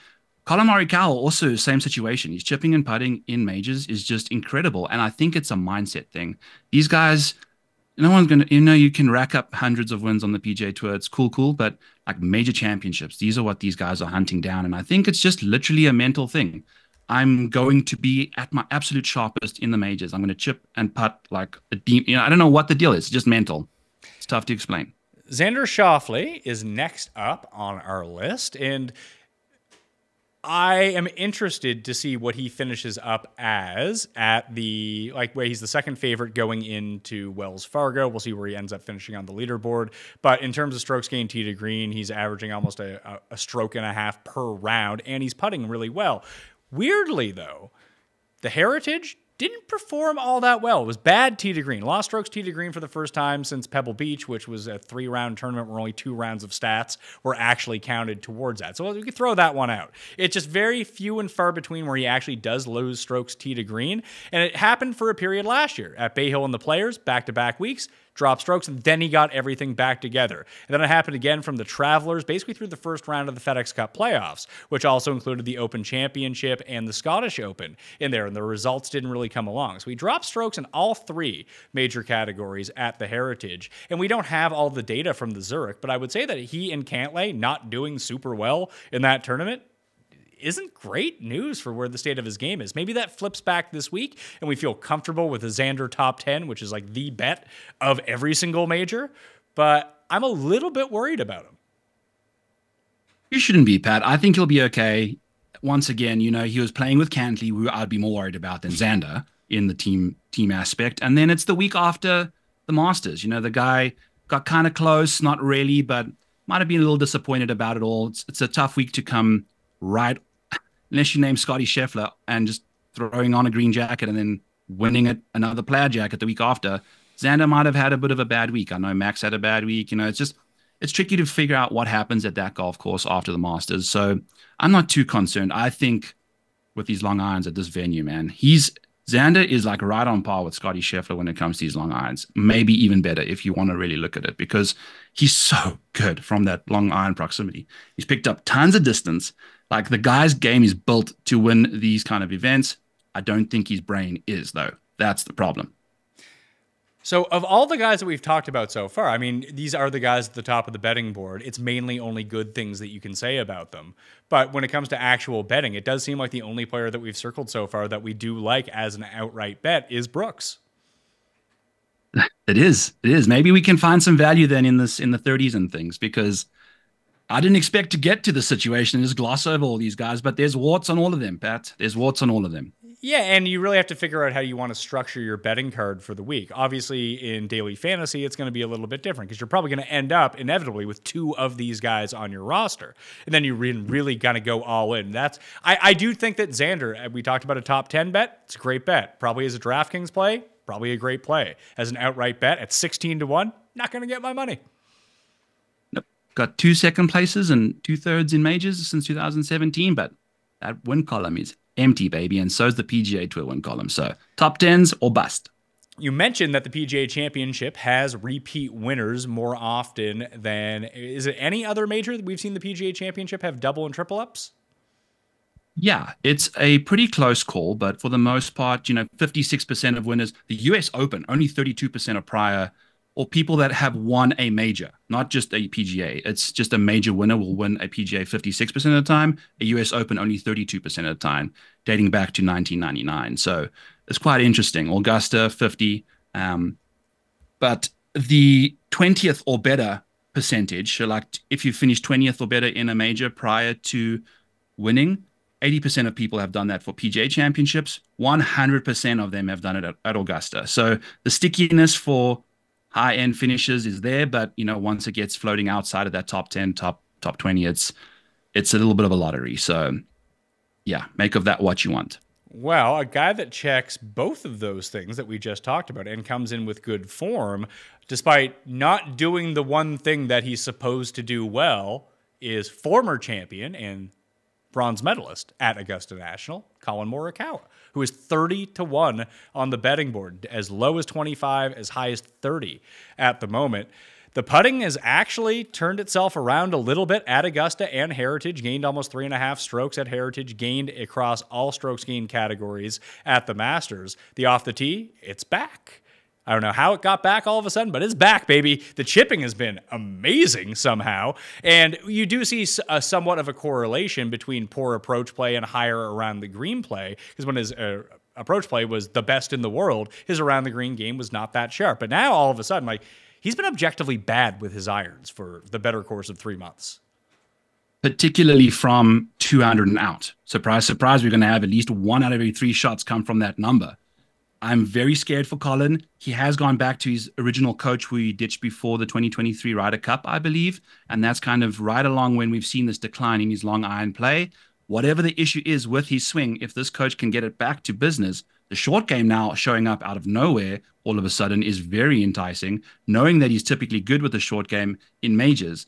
Collin Morikawa, also same situation. He's chipping and putting in majors is just incredible. And I think it's a mindset thing. These guys, no one's going to, you can rack up hundreds of wins on the PGA Tour. It's cool. But like major championships, these are what these guys are hunting down. And I think it's just literally a mental thing. I'm going to be at my absolute sharpest in the majors. I'm going to chip and putt like a deep, I don't know what the deal is. It's just mental. It's tough to explain. Xander Schauffele is next up on our list. And I am interested to see what he finishes up as at the, where he's the second favorite going into Wells Fargo. We'll see where he ends up finishing on the leaderboard. But in terms of strokes gained tee to green, he's averaging almost a stroke and a half per round, and he's putting really well. Weirdly, though, the Heritage didn't perform all that well. It was bad tee to green. Lost strokes tee to green for the first time since Pebble Beach, which was a 3-round tournament where only 2 rounds of stats were actually counted towards that. So we could throw that one out. It's just very few and far between where he actually does lose strokes tee to green. And it happened for a period last year at Bay Hill and the Players, back-to-back weeks. Drop strokes, and then he got everything back together. And then it happened again from the Travelers, basically through the first round of the FedEx Cup playoffs, which also included the Open Championship and the Scottish Open in there, and the results didn't really come along. So he dropped strokes in all 3 major categories at the Heritage, and we don't have all the data from the Zurich, but I would say that he and Cantlay not doing super well in that tournament isn't great news for where the state of his game is. Maybe that flips back this week and we feel comfortable with a Xander top 10, which is like the bet of every single major, but I'm a little bit worried about him. You shouldn't be, Pat. I think he'll be okay. Once again, he was playing with Cantlay, who I'd be more worried about than Xander in the team aspect. And then it's the week after the Masters. The guy got kind of close, not really, but might have been a little disappointed about it all. It's a tough week to come right, unless you name Scottie Scheffler and just throwing on a green jacket and then winning another player jacket the week after. Xander might have had a bit of a bad week. I know Max had a bad week. It's tricky to figure out what happens at that golf course after the Masters. So I'm not too concerned. I think with these long irons at this venue, man, Xander is like right on par with Scottie Scheffler when it comes to these long irons. Maybe even better if you want to really look at it, because he's so good from that long iron proximity. He's picked up tons of distance. Like, the guy's game is built to win these kind of events. I don't think his brain is, though. That's the problem. So of all the guys that we've talked about so far, I mean, these are the guys at the top of the betting board. It's mainly only good things that you can say about them. But when it comes to actual betting, it does seem like the only player that we've circled so far that we do like as an outright bet is Brooks. It is. Maybe we can find some value then in the 30s and things, because I didn't expect to get to the situation and just gloss over all these guys, but there's warts on all of them, Pat. There's warts on all of them. Yeah, and you really have to figure out how you want to structure your betting card for the week. Obviously, in daily fantasy, it's going to be a little bit different because you're probably going to end up inevitably with 2 of these guys on your roster. And then you really got to go all in. I do think that Xander, we talked about a top 10 bet. It's a great bet. Probably as a DraftKings play, probably a great play. As an outright bet at 16-1, not going to get my money. Nope. Got 2 second places and 2/3 in majors since 2017, but that win column is empty, baby, and so is the PGA Tour win column. So top 10s or bust. You mentioned that the PGA Championship has repeat winners more often than... Is it any other major that we've seen the PGA Championship have double and triple ups? Yeah, it's a pretty close call, but for the most part, 56% of winners. The US Open, only 32% of prior, or people that have won a major, not just a PGA. It's just a major winner will win a PGA 56% of the time, a US Open only 32% of the time, dating back to 1999. So it's quite interesting. Augusta, 50. But the 20th or better percentage, so like if you finish 20th or better in a major prior to winning, 80% of people have done that for PGA championships. 100% of them have done it at Augusta. So the stickiness for high-end finishes is there, but once it gets floating outside of that top 10, top 20, it's a little bit of a lottery. So yeah, make of that what you want. Well, a guy that checks both of those things that we just talked about and comes in with good form, despite not doing the one thing that he's supposed to do well, is former champion and bronze medalist at Augusta National, Collin Morikawa, who is 30-1 on the betting board, as low as 25, as high as 30 at the moment. The putting has actually turned itself around a little bit at Augusta and Heritage, gained almost 3.5 strokes at Heritage, gained across all strokes gained categories at the Masters. The off the tee, it's back. I don't know how it got back all of a sudden, but it's back, baby. The chipping has been amazing somehow. And you do see somewhat of a correlation between poor approach play and higher around the green play, because when his approach play was the best in the world, his around the green game was not that sharp. But now all of a sudden, he's been objectively bad with his irons for the better course of 3 months. Particularly from 200 and out. Surprise, surprise, we're going to have at least 1 out of every 3 shots come from that number. I'm very scared for Collin. He has gone back to his original coach who he ditched before the 2023 Ryder Cup, I believe. And that's kind of right along when we've seen this decline in his long iron play. Whatever the issue is with his swing, if this coach can get it back to business, the short game now showing up out of nowhere all of a sudden is very enticing, knowing that he's typically good with the short game in majors.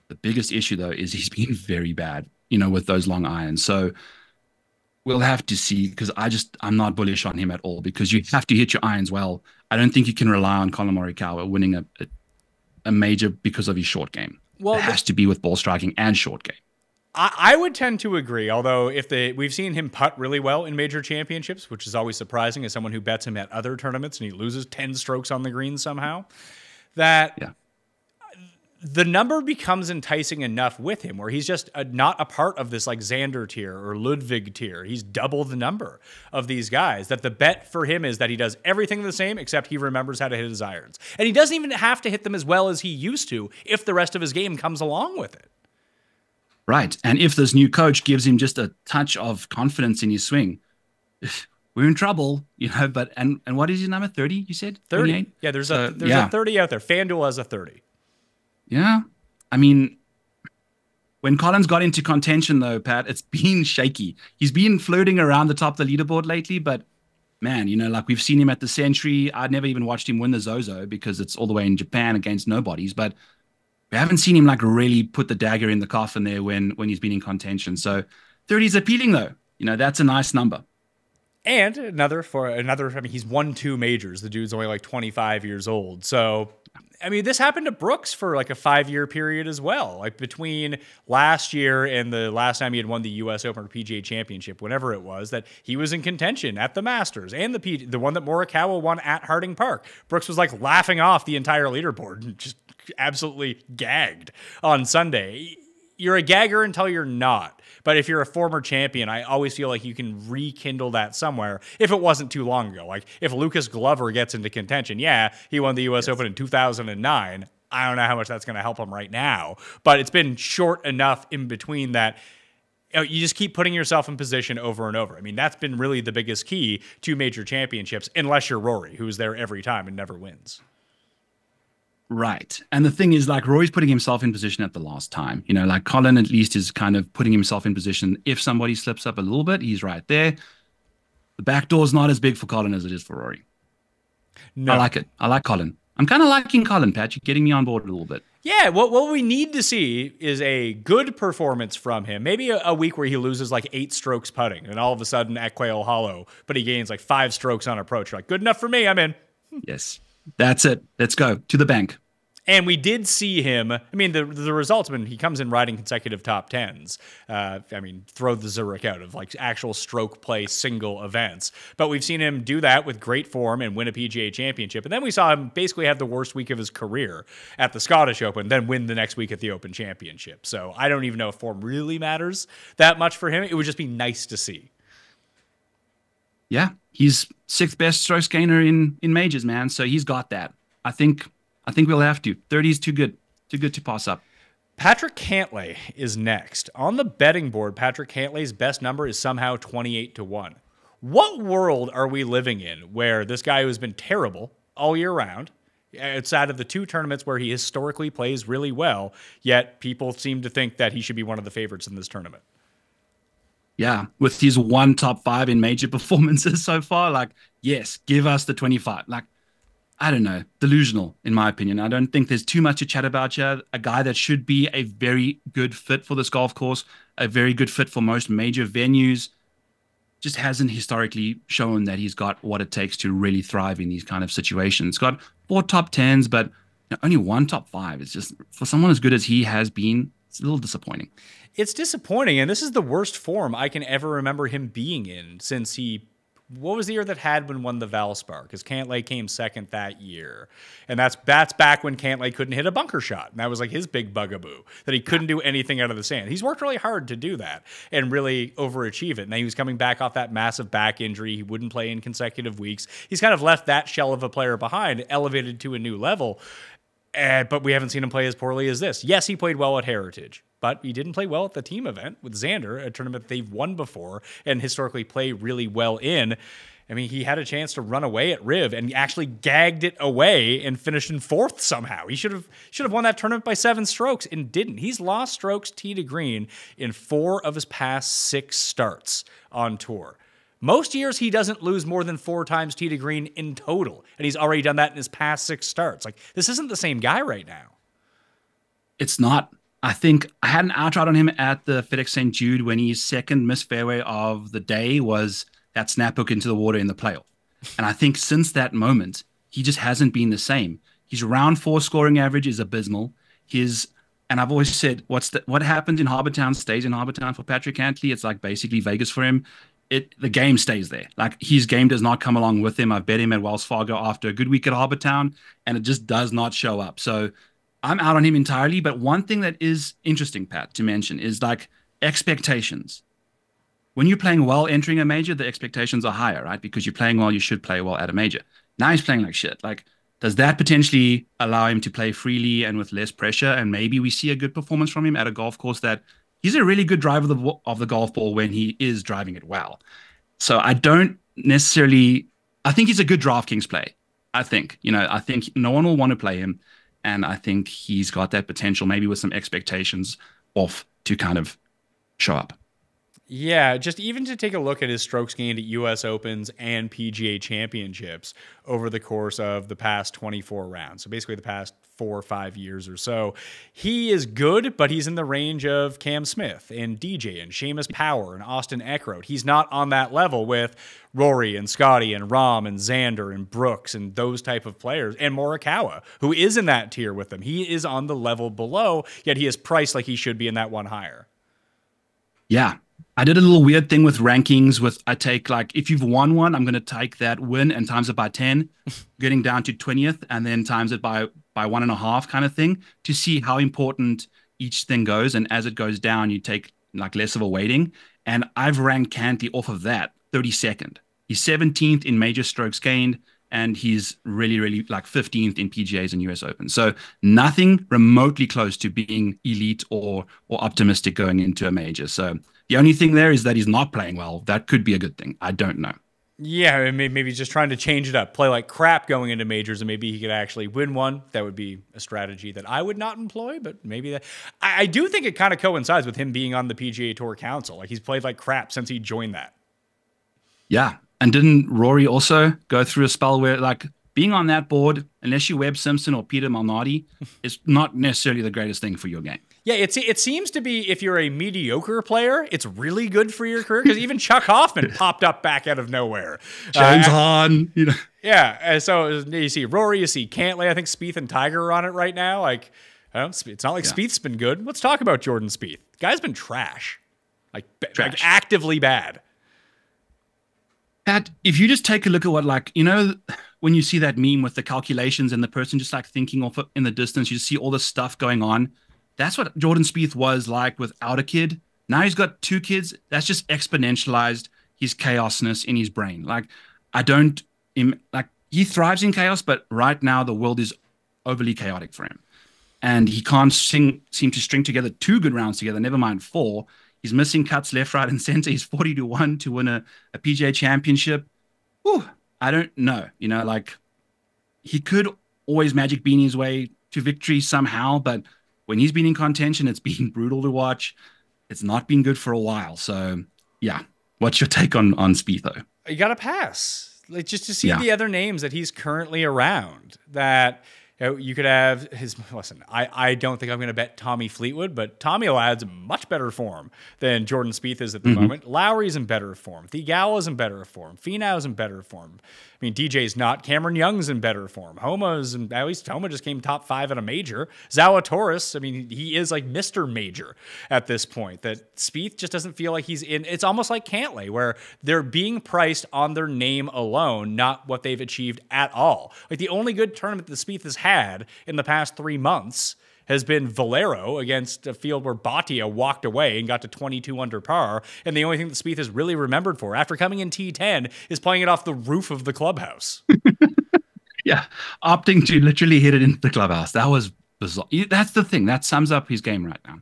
The biggest issue, though, is he's been very bad, with those long irons. So we'll have to see, because I'm not bullish on him at all, because you have to hit your irons well. I don't think you can rely on Collin Morikawa winning a major because of his short game. Well, it has to be with ball striking and short game. I would tend to agree, although we've seen him putt really well in major championships, which is always surprising as someone who bets him at other tournaments and he loses 10 strokes on the green somehow, that the number becomes enticing enough with him where he's just not a part of this like Xander tier or Ludvig tier. He's double the number of these guys, that the bet for him is that he does everything the same except he remembers how to hit his irons. And he doesn't even have to hit them as well as he used to if the rest of his game comes along with it. Right. And if this new coach gives him just a touch of confidence in his swing, we're in trouble, but and what is his number? 30, you said? 30. 38? Yeah, there's a 30 out there. FanDuel has a 30. Yeah. I mean, when Collin's got into contention, though, Pat, it's been shaky. He's been flirting around the top of the leaderboard lately, but man, like we've seen him at the Century. I'd never even watched him win the Zozo because it's all the way in Japan against nobodies, but we haven't seen him like really put the dagger in the coffin there when he's been in contention. So 30 is appealing, though. That's a nice number. And another, he's won 2 majors. The dude's only like 25 years old. So, this happened to Brooks for like a 5-year period as well. Like between last year and the last time he had won the US Open or PGA Championship, whenever it was, that he was in contention at the Masters and the one that Morikawa won at Harding Park. Brooks was like laughing off the entire leaderboard and just absolutely gagged on Sunday. You're a gagger until you're not. But if you're a former champion, I always feel like you can rekindle that somewhere if it wasn't too long ago. Like if Lucas Glover gets into contention, he won the US Open in 2009. I don't know how much that's going to help him right now. But it's been short enough in between that you just keep putting yourself in position over and over. That's been really the biggest key to major championships, unless you're Rory, who's there every time and never wins. Right. And the thing is, like, Rory's putting himself in position at the last time. Like Collin at least is kind of putting himself in position. If somebody slips up a little bit, he's right there. The back door's not as big for Collin as it is for Rory. No. I like it. I like Collin. I'm kind of liking Collin, Pat. You're getting me on board a little bit. Yeah, what we need to see is a good performance from him. Maybe a week where he loses like 8 strokes putting, and all of a sudden at Quail Hollow, but he gains like 5 strokes on approach. You're like, good enough for me, I'm in. Yes, that's it. Let's go to the bank. And we did see him. I mean, the results, when he comes in riding consecutive top 10s. I mean, throw the Zurich out of like actual stroke play single events. But we've seen him do that with great form and win a PGA championship. And then we saw him basically have the worst week of his career at the Scottish Open, then win the next week at the Open Championship. So I don't even know if form really matters that much for him. It would just be nice to see. Yeah, he's 6th best strokes gainer in majors, man. So he's got that. I think we'll have to. 30 is too good to pass up. Patrick Cantlay is next. On the betting board, Patrick Cantlay's best number is somehow 28-1. What world are we living in where this guy who's been terrible all year round, it's out of the 2 tournaments where he historically plays really well, yet people seem to think that he should be one of the favorites in this tournament? Yeah, with his 1 top 5 in major performances so far, like, yes, give us the 25. Like, I don't know, delusional, in my opinion. I don't think there's too much to chat about here. A guy that should be a very good fit for this golf course, a very good fit for most major venues, just hasn't historically shown that he's got what it takes to really thrive in these kind of situations. Got 4 top 10s, but only 1 top 5. It's just, for someone as good as he has been, it's a little disappointing. It's disappointing, and this is the worst form I can ever remember him being in since what was the year that Hadwin won the Valspar? Because Cantlay came second that year. And that's back when Cantlay couldn't hit a bunker shot. And that was like his big bugaboo, that he couldn't do anything out of the sand. He's worked really hard to do that and really overachieve it. And then he was coming back off that massive back injury. He wouldn't play in consecutive weeks. He's kind of left that shell of a player behind, elevated to a new level. But we haven't seen him play as poorly as this. Yes, he played well at Heritage, but he didn't play well at the team event with Xander, a tournament they've won before and historically play really well in. I mean, he had a chance to run away at Riv and actually gagged it away and finished in 4th somehow. He should have won that tournament by 7 strokes and didn't. He's lost strokes tee to green in 4 of his past 6 starts on tour. Most years, he doesn't lose more than 4 times tee to green in total, and he's already done that in his past 6 starts. Like, this isn't the same guy right now. It's not. I think I had an outright on him at the FedEx St. Jude when his second missed fairway of the day was that snap hook into the water in the playoff. And I think since that moment, he just hasn't been the same. His round 4 scoring average is abysmal. And I've always said, what happened in Harbour Town stays in Harbour Town for Patrick Cantlay. It's like basically Vegas for him. The game stays there. Like, his game does not come along with him. I bet him at Wells Fargo after a good week at Harbour Town, and it just does not show up. So I'm out on him entirely. But one thing that is interesting, Pat, to mention is like expectations. When you're playing well entering a major, the expectations are higher, right? Because you're playing well, you should play well at a major. Now he's playing like shit. Like, does that potentially allow him to play freely and with less pressure? And maybe we see a good performance from him at a golf course that he's a really good driver of the golf ball when he is driving it well. So I think he's a good DraftKings play. I think no one will want to play him. And I think he's got that potential, maybe with some expectations off, to kind of show up. Yeah, just even to take a look at his strokes gained at U.S. Opens and PGA Championships over the course of the past 24 rounds. So basically the past 4 or 5 years or so. He is good, but he's in the range of Cam Smith and DJ and Seamus Power and Austin Eckroat. He's not on that level with Rory and Scottie and Rahm and Xander and Brooks and those type of players, and Morikawa, who is in that tier with them. He is on the level below, yet he is priced like he should be in that one higher. Yeah. I did a little weird thing with rankings I take, like, if you've won one, I'm going to take that win and times it by 10, getting down to 20th, and then times it by 1.5 kind of thing, to see how important each thing goes. And as it goes down, you take like less of a weighting. And I've ranked Cantlay off of that 32nd. He's 17th in major strokes gained, and he's really, really like 15th in PGAs and US Open. So nothing remotely close to being elite or optimistic going into a major. So the only thing there is that he's not playing well. That could be a good thing. I don't know. Yeah, maybe he's just trying to change it up, play like crap going into majors, and maybe he could actually win one. That would be a strategy that I would not employ, but maybe that. I do think it kind of coincides with him being on the PGA Tour Council. Like, he's played like crap since he joined that. Yeah. And didn't Rory also go through a spell where, like, being on that board, unless you're Webb Simpson or Peter Malnati, is not necessarily the greatest thing for your game. Yeah, it seems to be if you're a mediocre player, it's really good for your career because even Chuck Hoffman popped up back out of nowhere. James Hahn, Yeah, so you see Rory, you see Cantlay. I think Spieth and Tiger are on it right now. Like, it's not like Spieth's been good. Let's talk about Jordan Spieth. Guy's been trash, like actively bad. Pat, if you just take a look at what, like, when you see that meme with the calculations and the person just like thinking off in the distance, you just see all this stuff going on. That's what Jordan Spieth was like without a kid. Now he's got 2 kids. That's just exponentialized his chaosness in his brain. Like, he thrives in chaos, but right now the world is overly chaotic for him. And he can't seem to string together 2 good rounds together, never mind 4. He's missing cuts left, right, and center. He's 40-1 to win a PGA championship. Whew, I don't know. Like, he could always magic bean his way to victory somehow, but when he's been in contention, it's been brutal to watch. It's not been good for a while. So, yeah. What's your take on Spieth, though? You got to pass. Like, just to see the other names that he's currently around that you could have his. Listen, I don't think I'm going to bet Tommy Fleetwood, but Tommy Lad's in much better form than Jordan Spieth is at the moment. Lowry's in better form. Theegala's in better form. Finau's in better form. I mean, DJ's not. Cameron Young's in better form. At least Homa just came top 5 at a major. Zalatoris, I mean, he is like Mr. Major at this point. That Spieth just doesn't feel like he's in. It's almost like Cantlay, where they're being priced on their name alone, not what they've achieved at all. Like, the only good tournament that Spieth has had in the past 3 months has been Valero against a field where Bhatia walked away and got to 22 under par. And the only thing that Spieth is really remembered for after coming in T10 is playing it off the roof of the clubhouse. Yeah, opting to literally hit it into the clubhouse. That was bizarre. That's the thing. That sums up his game right now.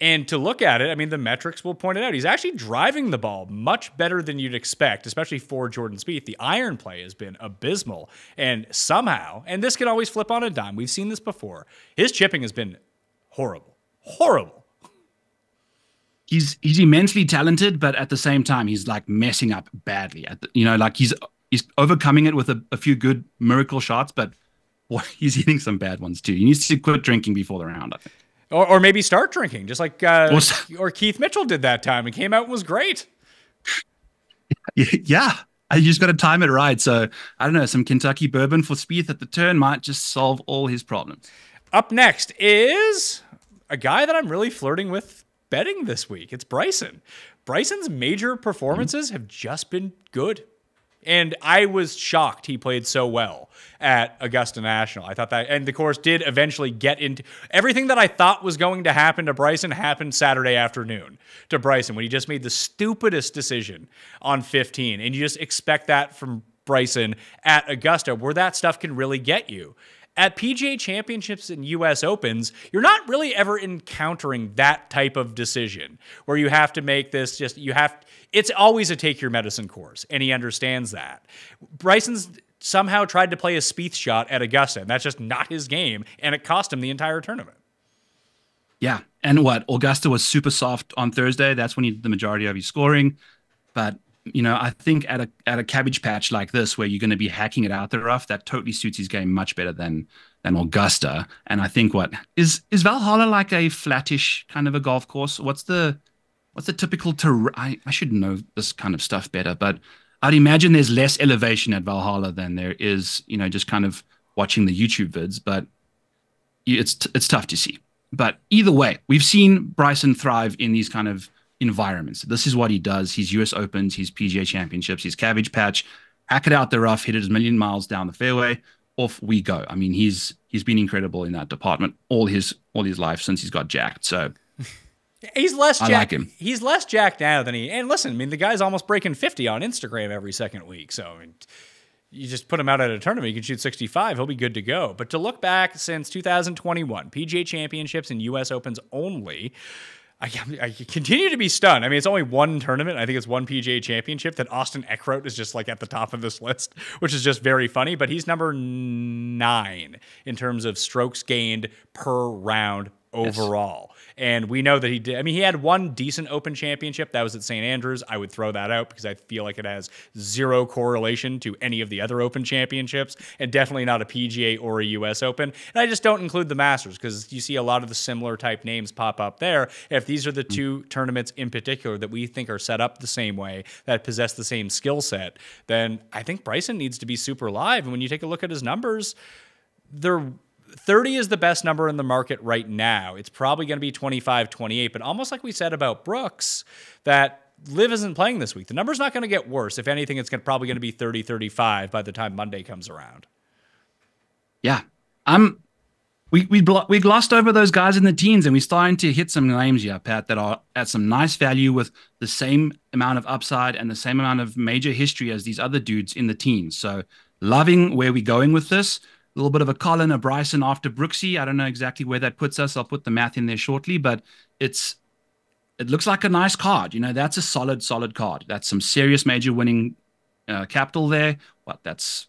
And to look at it, I mean, the metrics will point it out. He's actually driving the ball much better than you'd expect, especially for Jordan Spieth. The iron play has been abysmal. And somehow, and this can always flip on a dime, we've seen this before, his chipping has been horrible. Horrible. He's immensely talented, but at the same time, he's like messing up badly. He's overcoming it with a few good miracle shots, but boy, he's hitting some bad ones too. He needs to quit drinking before the round, I think. Or maybe start drinking, just like or Keith Mitchell did that time and came out and was great. Yeah, you just got to time it right. So, I don't know, some Kentucky bourbon for Spieth at the turn might just solve all his problems. Up next is a guy that I'm really flirting with betting this week. It's Bryson. Bryson's major performances have just been good. And I was shocked he played so well at Augusta National. I thought that, and the course did eventually get into everything that I thought was going to happen to Bryson happened Saturday afternoon to Bryson when he just made the stupidest decision on 15. And you just expect that from Bryson at Augusta, where that stuff can really get you. At PGA Championships and US Opens, you're not really ever encountering that type of decision where you have to make this it's always a take your medicine course, and he understands that. Bryson's somehow tried to play a Spieth shot at Augusta, and that's just not his game, and it cost him the entire tournament. Yeah, and Augusta was super soft on Thursday. That's when he did the majority of his scoring. But I think at a cabbage patch like this, where you're going to be hacking it out the rough, that totally suits his game much better than Augusta. And I think is Valhalla like a flattish kind of a golf course? What's the typical I should know this kind of stuff better, but I'd imagine there's less elevation at Valhalla than there is, just kind of watching the YouTube vids. But it's tough to see. But either way, we've seen Bryson thrive in these kind of environments. This is what he does. His US Opens, his PGA Championships, his cabbage patch, hack it out the rough, hit it a million miles down the fairway, off we go. I mean, he's been incredible in that department all his life since he's got jacked. So he's less jacked. I like him. He's less jacked now than and listen, I mean, the guy's almost breaking 50 on Instagram every second week. So I mean, you just put him out at a tournament, you can shoot 65, he'll be good to go. But to look back since 2021, PGA Championships and US Opens only, I continue to be stunned. I mean, it's only one tournament. I think it's one PGA Championship that Austin Eckroat is just like at the top of this list, which is just very funny. But he's number 9 in terms of strokes gained per round overall. And we know that he did. I mean, he had one decent Open championship. That was at St. Andrews. I would throw that out because I feel like it has zero correlation to any of the other Open championships, and definitely not a PGA or a US Open. And I just don't include the Masters because you see a lot of the similar type names pop up there. If these are the two tournaments in particular that we think are set up the same way, that possess the same skill set, then I think Bryson needs to be super live. And when you take a look at his numbers, 30 is the best number in the market right now. It's probably going to be 25, 28, but almost like we said about Brooks, that LIV isn't playing this week. The number's not going to get worse. If anything, it's probably going to be 30, 35 by the time Monday comes around. Yeah. We glossed over those guys in the teens, and we're starting to hit some names here, Pat, that are at some nice value with the same amount of upside and the same amount of major history as these other dudes in the teens. So loving where we're going with this. A little bit of a Collin, a Bryson after Brooksy. I don't know exactly where that puts us. I'll put the math in there shortly, but it looks like a nice card. You know, that's a solid card. That's some serious major winning capital there. That's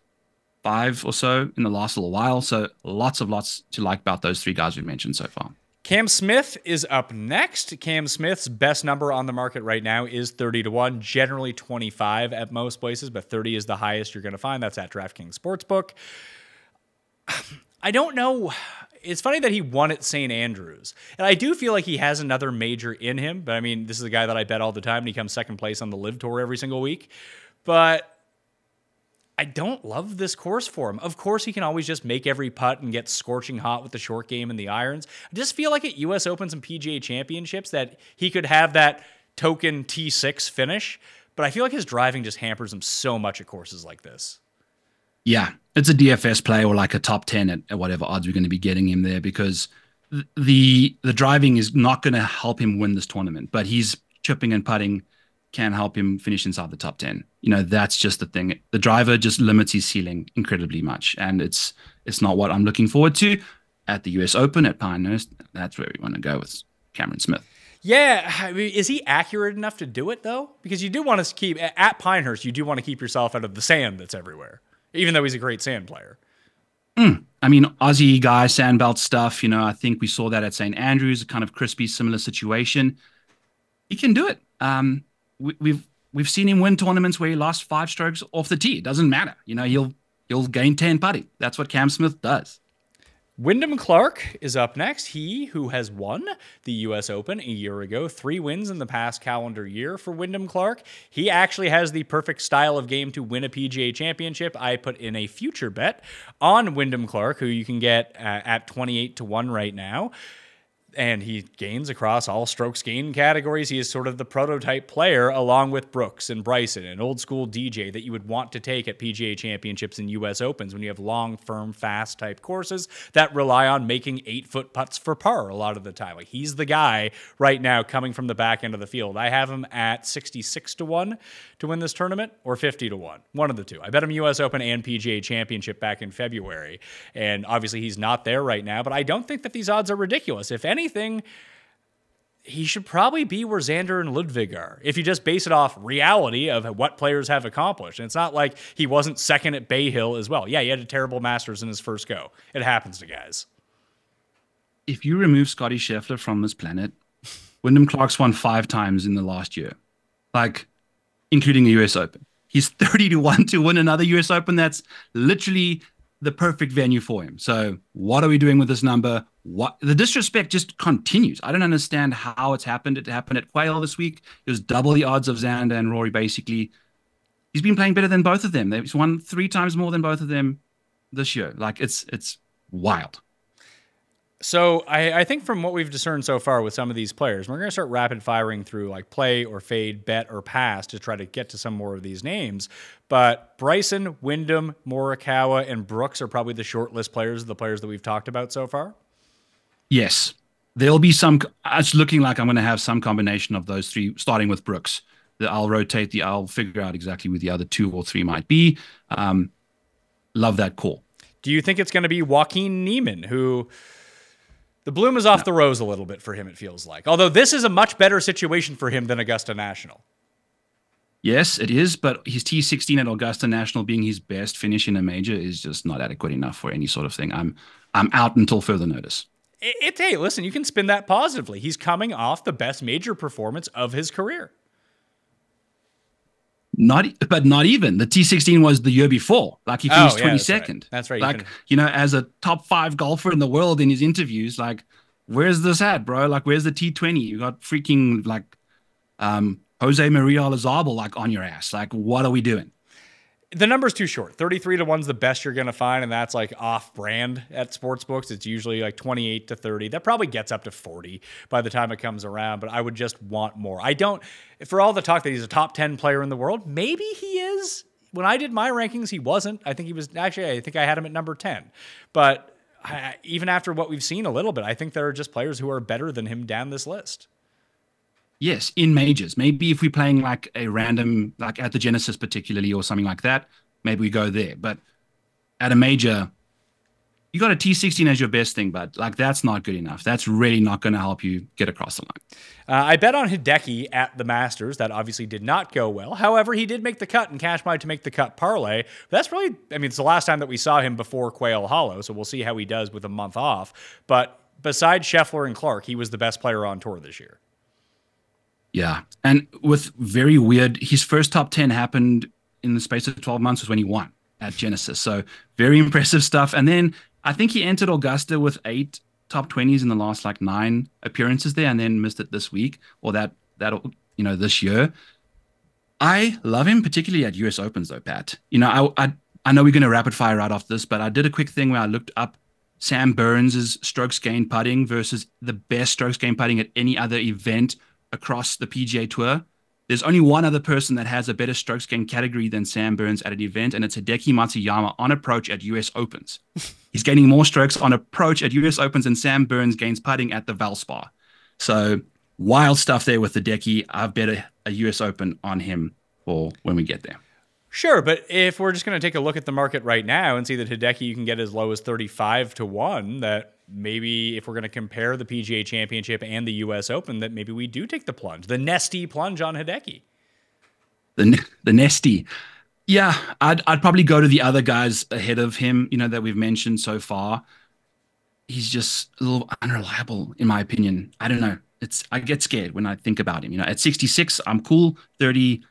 5 or so in the last little while. So lots to like about those 3 guys we've mentioned so far. Cam Smith is up next. Cam Smith's best number on the market right now is 30-1, generally 25 at most places, but 30 is the highest you're going to find. That's at DraftKings Sportsbook. I don't know. It's funny that he won at St. Andrews. And I do feel like he has another major in him. But I mean, this is a guy that I bet all the time, and he comes second place on the LIV Tour every single week. But I don't love this course for him. Of course, he can always just make every putt and get scorching hot with the short game and the irons. I just feel like at US Opens and PGA Championships that he could have that token T6 finish. But I feel like his driving just hampers him so much at courses like this. Yeah, it's a DFS play or like a top 10 at whatever odds we're going to be getting him there, because the driving is not going to help him win this tournament, but he's chipping and putting can help him finish inside the top 10. You know, that's just the thing. The driver just limits his ceiling incredibly much, and it's not what I'm looking forward to at the US Open at Pinehurst. That's where we want to go with Cameron Smith. Yeah, I mean, is he accurate enough to do it, though? Because you do want to keep, at Pinehurst, you do want to keep yourself out of the sand that's everywhere, even though he's a great sand player. I mean, Aussie guy, sandbelt stuff, you know, I think we saw that at St. Andrews, a kind of crispy, similar situation. He can do it. We've seen him win tournaments where he lost 5 strokes off the tee. It doesn't matter. You know, he'll gain 10 putting. That's what Cam Smith does. Wyndham Clark is up next. He who has won the U.S. Open a year ago, 3 wins in the past calendar year for Wyndham Clark. He actually has the perfect style of game to win a PGA championship. I put in a future bet on Wyndham Clark, who you can get at 28-1 right now. And he gains across all strokes gained categories. He is sort of the prototype player along with Brooks and Bryson, an old school DJ that you would want to take at PGA championships and US Opens when you have long, firm, fast type courses that rely on making 8-foot putts for par a lot of the time. Like, he's the guy right now coming from the back end of the field. I have him at 66-1 to win this tournament, or 50-1. One of the two. I bet him US Open and PGA championship back in February. And obviously he's not there right now, but I don't think that these odds are ridiculous. If anything, he should probably be where Xander and Ludvig are, if you just base it off reality of what players have accomplished. And it's not like he wasn't second at Bay Hill as well. Yeah, he had a terrible Masters in his first go. It happens to guys. If you remove Scottie Scheffler from this planet, Wyndham Clark's won 5 times in the last year, like including the US Open. He's 30-1 to win another US Open. That's literally the perfect venue for him. So what are we doing with this number? What the disrespect just continues. I don't understand how it's happened. It happened at Quail this week. It was double the odds of Xander and Rory, basically. He's been playing better than both of them. He's won 3 times more than both of them this year. Like, it's wild. So I think from what we've discerned so far with some of these players, we're going to start rapid firing through like play or fade, bet or pass to try to get to some more of these names. But Bryson, Wyndham, Morikawa, and Brooks are probably the short list players of the players that we've talked about so far. Yes. There'll be some, it's looking like I'm going to have some combination of those 3, starting with Brooks. I'll figure out exactly who the other 2 or 3 might be. Love that call. Do you think it's going to be Joaquin Niemann, who... The bloom is off the rose a little bit for him, it feels like. Although this is a much better situation for him than Augusta National. Yes, it is, but his T16 at Augusta National being his best finish in a major is just not adequate enough for any sort of thing. I'm out until further notice. Hey, listen, you can spin that positively. He's coming off the best major performance of his career. Not even. The T16 was the year before. Like, he finished 22nd. That's right. Like, as a top 5 golfer in the world in his interviews, like, where's this at, bro? Like, where's the T20? You got freaking, like, Jose Maria Olazabal, like, on your ass. Like, what are we doing? The number's too short. 33 to 1's the best you're going to find, and that's like off-brand at sportsbooks. It's usually like 28 to 30. That probably gets up to 40 by the time it comes around, but I would just want more. For all the talk that he's a top 10 player in the world, maybe he is. When I did my rankings, he wasn't. I think I had him at number 10. But even after what we've seen a little bit, I think there are just players who are better than him down this list. Yes, in majors. Maybe if we're playing like a random, like at the Genesis particularly or something like that, maybe we go there. But at a major, you got a T16 as your best thing, but like that's not good enough. That's really not going to help you get across the line. I bet on Hideki at the Masters. That obviously did not go well. However, he did make the cut and cash my to make the cut parlay. That's really, it's the last time that we saw him before Quail Hollow, so we'll see how he does with a month off. But besides Scheffler and Clark, he was the best player on tour this year. Yeah. And with very weird, his first top 10 happened in the space of 12 months was when he won at Genesis. So very impressive stuff. And then I think he entered Augusta with 8 top 20s in the last like 9 appearances there, and then missed it this week or that this year. I love him, particularly at US Opens though, Pat. I know we're going to rapid fire right off this, but I did a quick thing where I looked up Sam Burns' strokes gained putting versus the best strokes gained putting at any other event across the PGA Tour. There's only one other person that has a better strokes gained category than Sam Burns at an event, and it's Hideki Matsuyama on approach at US Opens. He's gaining more strokes on approach at US Opens than Sam Burns gains putting at the Valspar. So wild stuff there with Hideki. I've bet a US Open on him for when we get there. Sure, but if we're just going to take a look at the market right now and see that Hideki you can get as low as 35 to 1, that maybe if we're going to compare the PGA Championship and the US Open, that maybe we do take the plunge, the nesty plunge on Hideki. The nesty. Yeah, I'd probably go to the other guys ahead of him, that we've mentioned so far. He's just a little unreliable, in my opinion. I don't know. I get scared when I think about him. At 66, I'm cool. 30,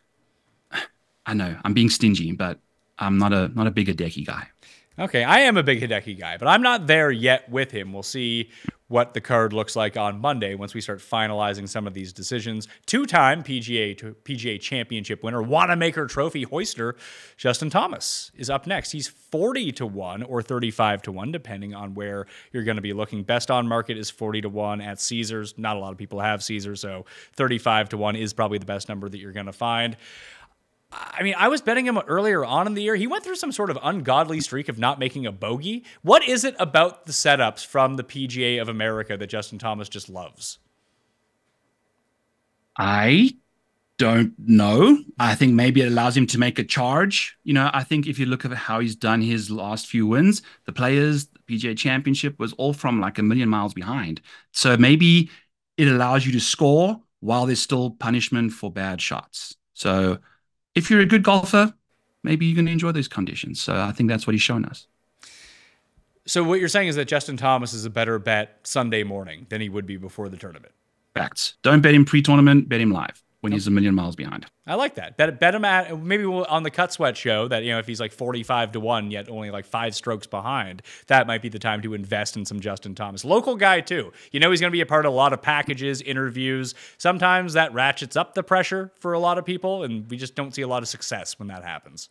I know I'm being stingy, but I'm not a big Hideki guy. Okay, I am a big Hideki guy, but I'm not there yet with him. We'll see what the card looks like on Monday once we start finalizing some of these decisions. 2-time PGA Championship winner, Wanamaker Trophy hoister, Justin Thomas is up next. He's 40 to 1 or 35 to 1, depending on where you're going to be looking. Best on market is 40 to 1 at Caesars. Not a lot of people have Caesars, so 35 to 1 is probably the best number that you're going to find. I was betting him earlier on in the year. He went through some sort of ungodly streak of not making a bogey. What is it about the setups from the PGA of America that Justin Thomas just loves? I don't know. I think maybe it allows him to make a charge. I think if you look at how he's done his last few wins, the Players, the PGA Championship was all from like a million miles behind. So maybe it allows you to score while there's still punishment for bad shots. So if you're a good golfer, maybe you're going to enjoy those conditions. So I think that's what he's shown us. So what you're saying is that Justin Thomas is a better bet Sunday morning than he would be before the tournament. Facts. Don't bet him pre-tournament, bet him live when he's a million miles behind. I like that. Bet him at, maybe on the Cut Sweat show that, if he's like 45 to 1, yet only like 5 strokes behind, that might be the time to invest in some Justin Thomas. Local guy too. He's going to be a part of a lot of packages, interviews. Sometimes that ratchets up the pressure for a lot of people, and we just don't see a lot of success when that happens.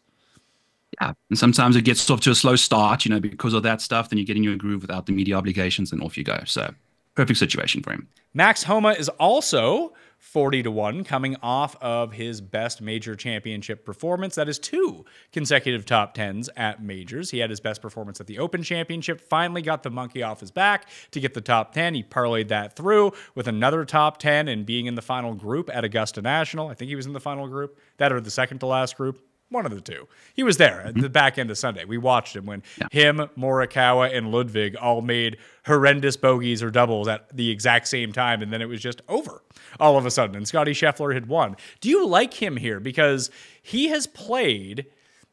Yeah, and sometimes it gets off to a slow start, because of that stuff. Then you get in your groove without the media obligations, and off you go. So perfect situation for him. Max Homa is also 40 to 1, coming off of his best major championship performance. That is 2 consecutive top 10s at majors. He had his best performance at the Open Championship, finally got the monkey off his back to get the top 10. He parlayed that through with another top 10 and being in the final group at Augusta National. I think he was in the final group, that or the second to last group. One of the two. He was there at the back end of Sunday. We watched him when him, Morikawa, and Ludvig all made horrendous bogeys or doubles at the exact same time, and then it was just over all of a sudden, and Scottie Scheffler had won. Do you like him here? Because he has played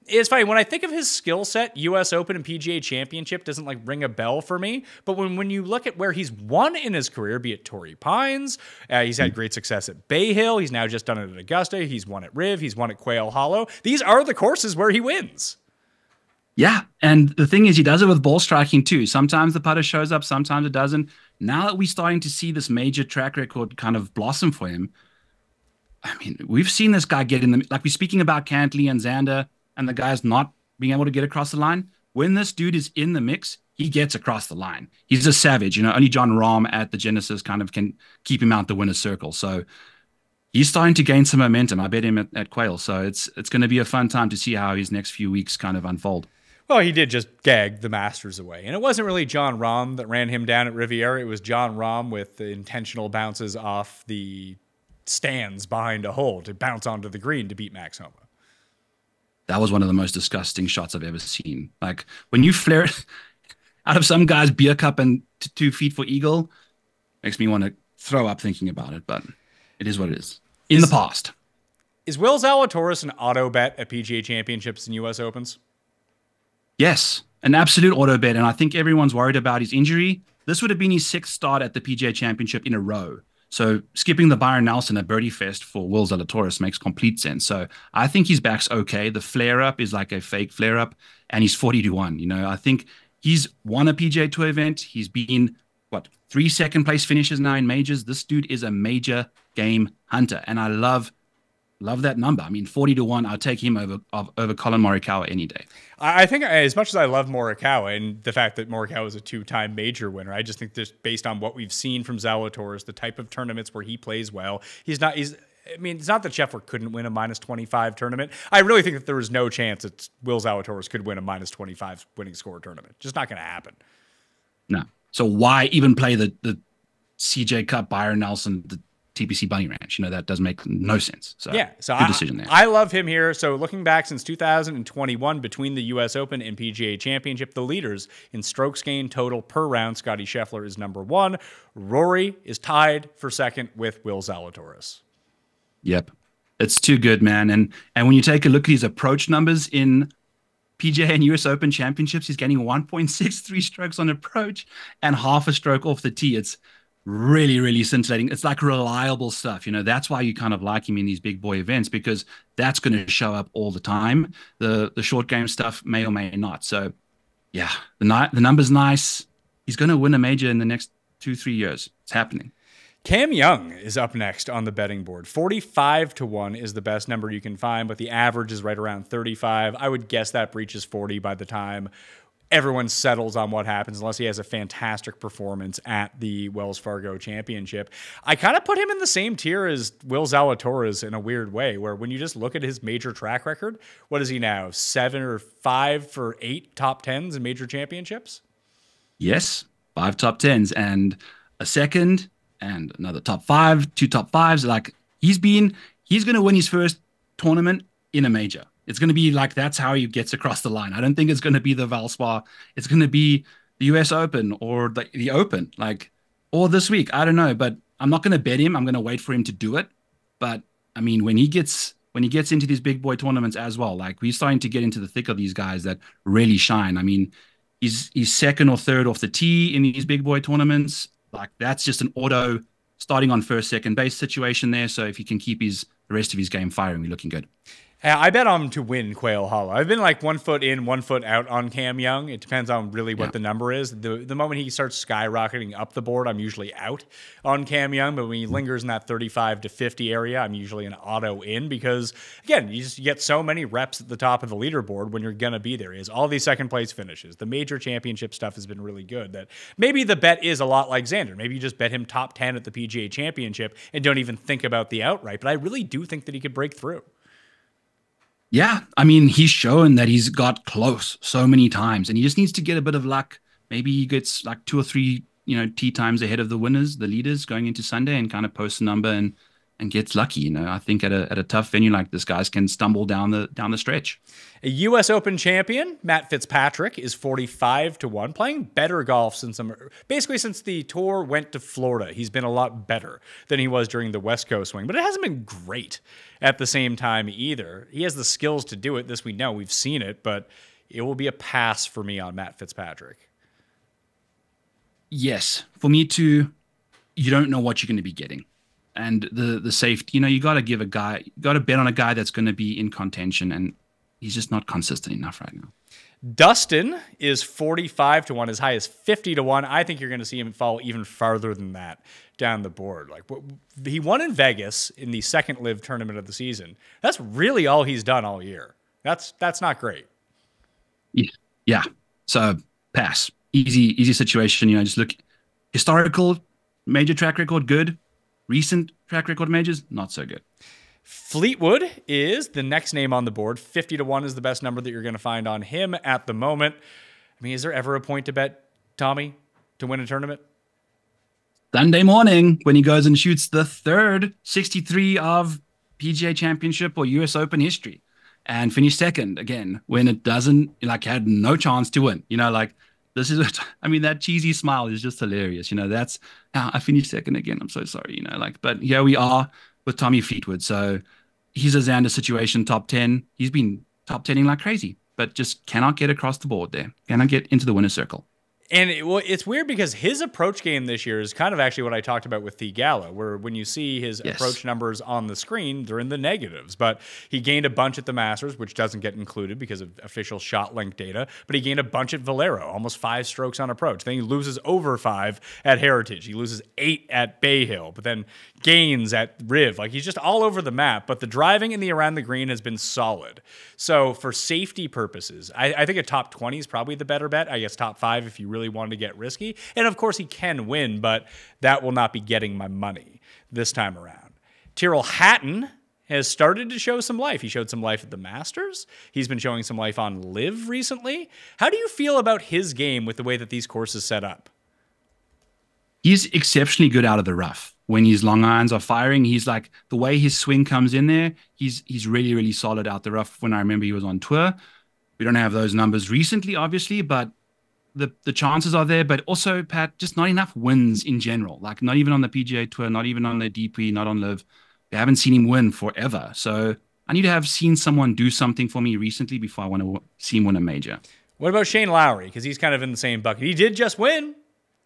It's funny, when I think of his skill set, U.S. Open and PGA Championship doesn't like ring a bell for me. But when you look at where he's won in his career, be it Torrey Pines, he's had great success at Bay Hill. He's now just done it at Augusta. He's won at Riv. He's won at Quail Hollow. These are the courses where he wins. Yeah, and the thing is, he does it with ball striking too. Sometimes the putter shows up, sometimes it doesn't. Now that we're starting to see this major track record kind of blossom for him, I mean, we've seen this guy get in the, like we're speaking about Cantlay and Xander, and the guy's not being able to get across the line. When this dude is in the mix, he gets across the line. He's a savage. You know, only Jon Rahm at the Genesis kind of can keep him out the winner's circle. So he's starting to gain some momentum. I bet him at Quail. So it's going to be a fun time to see how his next few weeks kind of unfold. Well, he did just gag the Masters away. And it wasn't really Jon Rahm that ran him down at Riviera. It was Jon Rahm with the intentional bounces off the stands behind a hole to bounce onto the green to beat Max Homa. That was one of the most disgusting shots I've ever seen. Like when you flare it out of some guy's beer cup and 2 feet for eagle, makes me want to throw up thinking about it, but it is what it is. In the past. Is Will Zalatoris an auto bet at PGA Championships and US Opens? Yes, an absolute auto bet. And I think everyone's worried about his injury. This would have been his 6th start at the PGA Championship in a row. So skipping the Byron Nelson at Birdie Fest for Will Zalatoris makes complete sense. So I think his back's okay. The flare-up is like a fake flare-up, and he's 40-1. You know, I think he's won a PGA Tour event. He's been, 3 second-place finishes now in majors. This dude is a major game hunter, and I love that number. I mean, 40-1, I'll take him over Collin Morikawa any day. I think as much as I love Morikawa and the fact that Morikawa is a 2-time major winner, I just think just based on what we've seen from Zalatoris, the type of tournaments where he plays well, it's not that Scheffler couldn't win a -25 tournament. I really think that there is no chance that Will Zalatoris could win a -25 winning score tournament. Just not going to happen. No. So why even play the CJ Cup, Byron Nelson, the TPC Bunny Ranch? You know, that does make no sense. So yeah, so good decision there. I love him here. So looking back since 2021 between the U.S. Open and PGA Championship, the leaders in strokes gained total per round, Scottie Scheffler is number 1. Rory is tied for 2nd with Will Zalatoris. Yep. It's too good, man. And when you take a look at his approach numbers in PGA and US Open championships, he's getting 1.63 strokes on approach and half a stroke off the tee. It's really, really scintillating. It's like reliable stuff. You know, that's why you kind of like him in these big boy events, because that's going to show up all the time. The short game stuff may or may not. So yeah, the number's nice. He's going to win a major in the next 2-3 years. It's happening. Cam Young is up next on the betting board. 45-1 is the best number you can find, but the average is right around 35. I would guess that breaches 40 by the time everyone settles on what happens, unless he has a fantastic performance at the Wells Fargo Championship. I kind of put him in the same tier as Will Zalatoris in a weird way, where when you just look at his major track record, what is he now, 7 or 5 for 8 top 10s in major championships? Yes, 5 top 10s and a second and another top 5, 2 top 5s. Like he's going to win his first tournament in a major. It's going to be like, that's how he gets across the line. I don't think it's going to be the Valspar. It's going to be the US Open or the Open, or this week. I don't know, but I'm not going to bet him. I'm going to wait for him to do it. But I mean, when he gets into these big boy tournaments as well, like we're starting to get into the thick of these guys that really shine. I mean, he's 2nd or 3rd off the tee in these big boy tournaments. Like that's just an auto starting on first, second base situation there. So if he can keep the rest of his game firing, we're looking good. I bet on him to win Quail Hollow. I've been like 1 foot in, 1 foot out on Cam Young. It depends on really what the number is. The moment he starts skyrocketing up the board, I'm usually out on Cam Young. But when he lingers in that 35 to 50 area, I'm usually an auto in, because, again, you get so many reps at the top of the leaderboard when you're going to be there. He has all these second place finishes. The major championship stuff has been really good. That maybe the bet is a lot like Xander. Maybe you just bet him top 10 at the PGA Championship and don't even think about the outright. But I really do think that he could break through. Yeah, I mean, he's shown that he's got close so many times, and he just needs to get a bit of luck. Maybe he gets like 2 or 3, tee times ahead of the winners, the leaders, going into Sunday, and kind of post a number and and gets lucky. I think at a tough venue like this, guys can stumble down the stretch. A U.S. Open champion, Matt Fitzpatrick, is 45-1, playing better golf since the tour went to Florida. He's been a lot better than he was during the West Coast swing, but it hasn't been great at the same time either. He has the skills to do it. This we know. We've seen it, but it will be a pass for me on Matt Fitzpatrick. Yes. For me too, you don't know what you're going to be getting. And the safety, you got to bet on a guy that's going to be in contention, and he's just not consistent enough right now. Dustin is 45-1, as high as 50-1. I think you're going to see him fall even farther than that down the board. Like, he won in Vegas in the second LIV tournament of the season. That's really all he's done all year. That's not great. Yeah. So pass. Easy situation. Just look. Historical major track record, good. Recent track record majors, not so good. Fleetwood is the next name on the board. 50-1 is the best number that you're going to find on him at the moment. I mean, is there ever a point to bet, Tommy, to win a tournament? Sunday morning when he goes and shoots the third 63 of PGA Championship or US Open history and finish second again when it doesn't, had no chance to win. This is, that cheesy smile is just hilarious. That's how I finished second again. I'm so sorry, but here we are with Tommy Fleetwood. So he's a Xander situation, top 10. He's been top 10ing like crazy, but just cannot get across the board there. Cannot get into the winner's circle. And it's weird because his approach game this year is kind of actually what I talked about with Theegala, where when you see his approach numbers on the screen, they're in the negatives. But he gained a bunch at the Masters, which doesn't get included because of official shot link data. But he gained a bunch at Valero, almost 5 strokes on approach. Then he loses over 5 at Heritage. He loses 8 at Bay Hill, but then gains at Riv. He's just all over the map. But the driving in the around the green has been solid. So for safety purposes, I think a top 20 is probably the better bet. I guess top 5 if you really wanted to get risky. And of course he can win, but that will not be getting my money this time around. Tyrrell Hatton has started to show some life. He showed some life at the Masters. He's been showing some life on LIV recently. How do you feel about his game with the way that these courses set up? He's exceptionally good out of the rough. When his long irons are firing, he's the way his swing comes in there, he's really, really solid out the rough. When I remember he was on tour, we don't have those numbers recently, obviously, but the chances are there. But also, Pat, just not enough wins in general. Not even on the PGA Tour, not even on the DP, not on LIV. We haven't seen him win forever. So I need to have seen someone do something for me recently before I want to see him win a major. What about Shane Lowry? Because he's kind of in the same bucket. He did just win.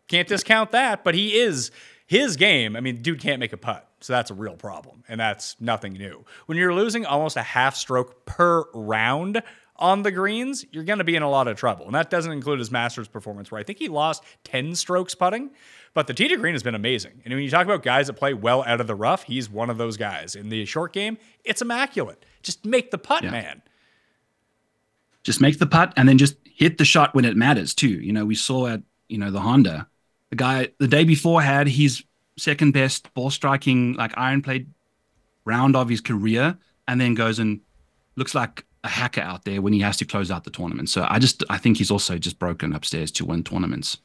Can't discount that, but he is... His game, dude can't make a putt, so that's a real problem, and that's nothing new. When you're losing almost a half stroke per round on the greens, you're going to be in a lot of trouble, and that doesn't include his Masters performance, where I think he lost 10 strokes putting, but the tee to green has been amazing. And when you talk about guys that play well out of the rough, he's one of those guys. In the short game, it's immaculate. Just make the putt, man. Just make the putt, and then just hit the shot when it matters, too. We saw at, the Honda, the guy the day before had his second best ball striking, iron play round of his career, and then goes and looks like a hacker out there when he has to close out the tournament. So I think he's also just broken upstairs to win tournaments.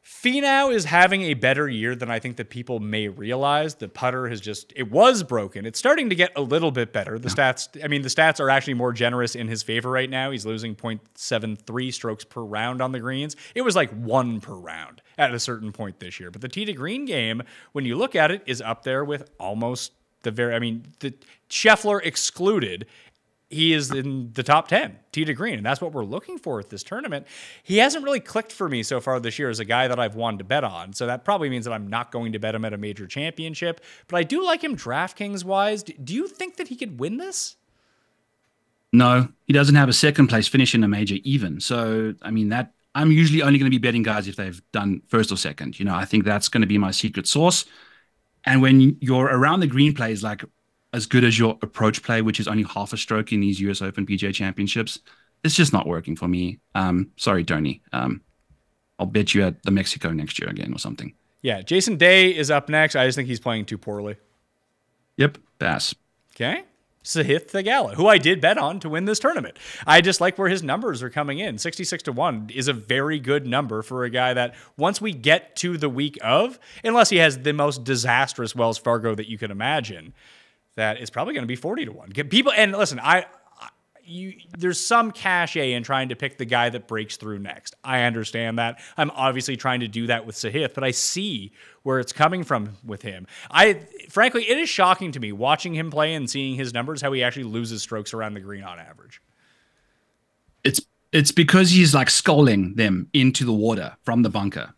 Finau is having a better year than I think that people may realize. The putter it was broken. It's starting to get a little bit better. The stats are actually more generous in his favor right now. He's losing 0.73 strokes per round on the greens. It was 1 per round at a certain point this year. But the tee to green game, when you look at it, is up there with almost the Scheffler excluded. He is in the top 10, tee to green, and that's what we're looking for at this tournament. He hasn't really clicked for me so far this year as a guy that I've wanted to bet on, so that probably means that I'm not going to bet him at a major championship, but I do like him DraftKings-wise. Do you think that he could win this? No, he doesn't have a second place finish in a major even, so, I'm usually only going to be betting guys if they've done first or second. I think that's going to be my secret sauce, and when you're around the green plays as good as your approach play, which is only half a stroke in these US Open PGA Championships, it's just not working for me. Sorry, Tony. I'll bet you at the Mexico next year again or something. Yeah, Jason Day is up next. I just think he's playing too poorly. Yep, pass. Okay. Sahith Theegala, who I did bet on to win this tournament. I just like where his numbers are coming in. 66-1 is a very good number for a guy that once we get to the week of, unless he has the most disastrous Wells Fargo that you can imagine, that is probably going to be 40-1. Get people, and listen, there's some cachet in trying to pick the guy that breaks through next. I understand that. I'm obviously trying to do that with Sahith, but I see where it's coming from with him. Frankly, it is shocking to me watching him play and seeing his numbers, how he actually loses strokes around the green on average. It's because he's like sculling them into the water from the bunker.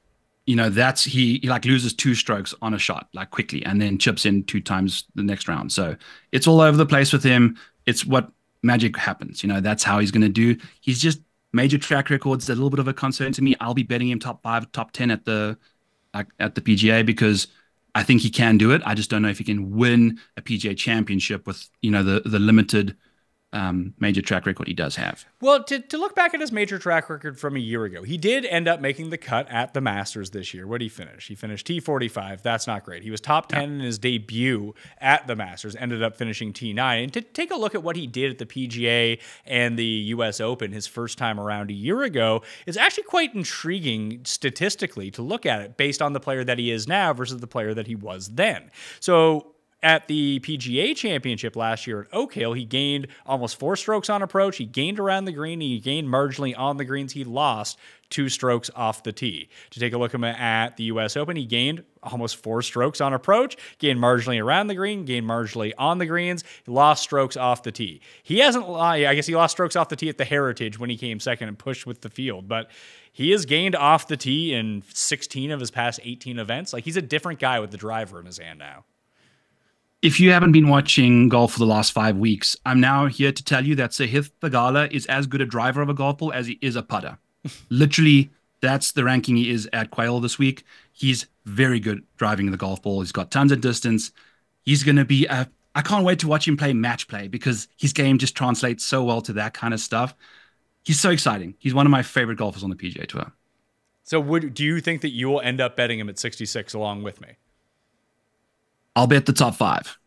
You know, he like loses 2 strokes on a shot like quickly and then chips in 2 times the next round. So it's all over the place with him. It's what magic happens. You know, that's how he's going to do. He's just major track records. A little bit of a concern to me. I'll be betting him top 5, top 10 at the PGA because I think he can do it. I just don't know if he can win a PGA championship with, you know, the limited major track record he does have. Well, to look back at his major track record from a year ago, he did end up making the cut at the Masters this year. What did he finish? He finished T45. That's not great. He was top 10 in his debut at the Masters, ended up finishing T9. And to take a look at what he did at the PGA and the US Open his first time around a year ago, it's actually quite intriguing statistically to look at it based on the player that he is now versus the player that he was then. So at the PGA Championship last year at Oak Hill, he gained almost 4 strokes on approach. He gained around the green. He gained marginally on the greens. He lost 2 strokes off the tee. To take a look at the U.S. Open, he gained almost 4 strokes on approach, gained marginally around the green, gained marginally on the greens. He lost strokes off the tee. He hasn't, I guess he lost strokes off the tee at the Heritage when he came second and pushed with the field, but he has gained off the tee in 16 of his past 18 events. Like, he's a different guy with the driver in his hand now. If you haven't been watching golf for the last 5 weeks, I'm now here to tell you that Sahith Theegala is as good a driver of a golf ball as he is a putter. Literally, that's the ranking he is at Quail this week. He's very good driving the golf ball. He's got tons of distance. He's going to be I can't wait to watch him play match play because his game just translates so well to that kind of stuff. He's so exciting. He's one of my favorite golfers on the PGA Tour. So do you think that you will end up betting him at 66 along with me? I'll bet the top 5.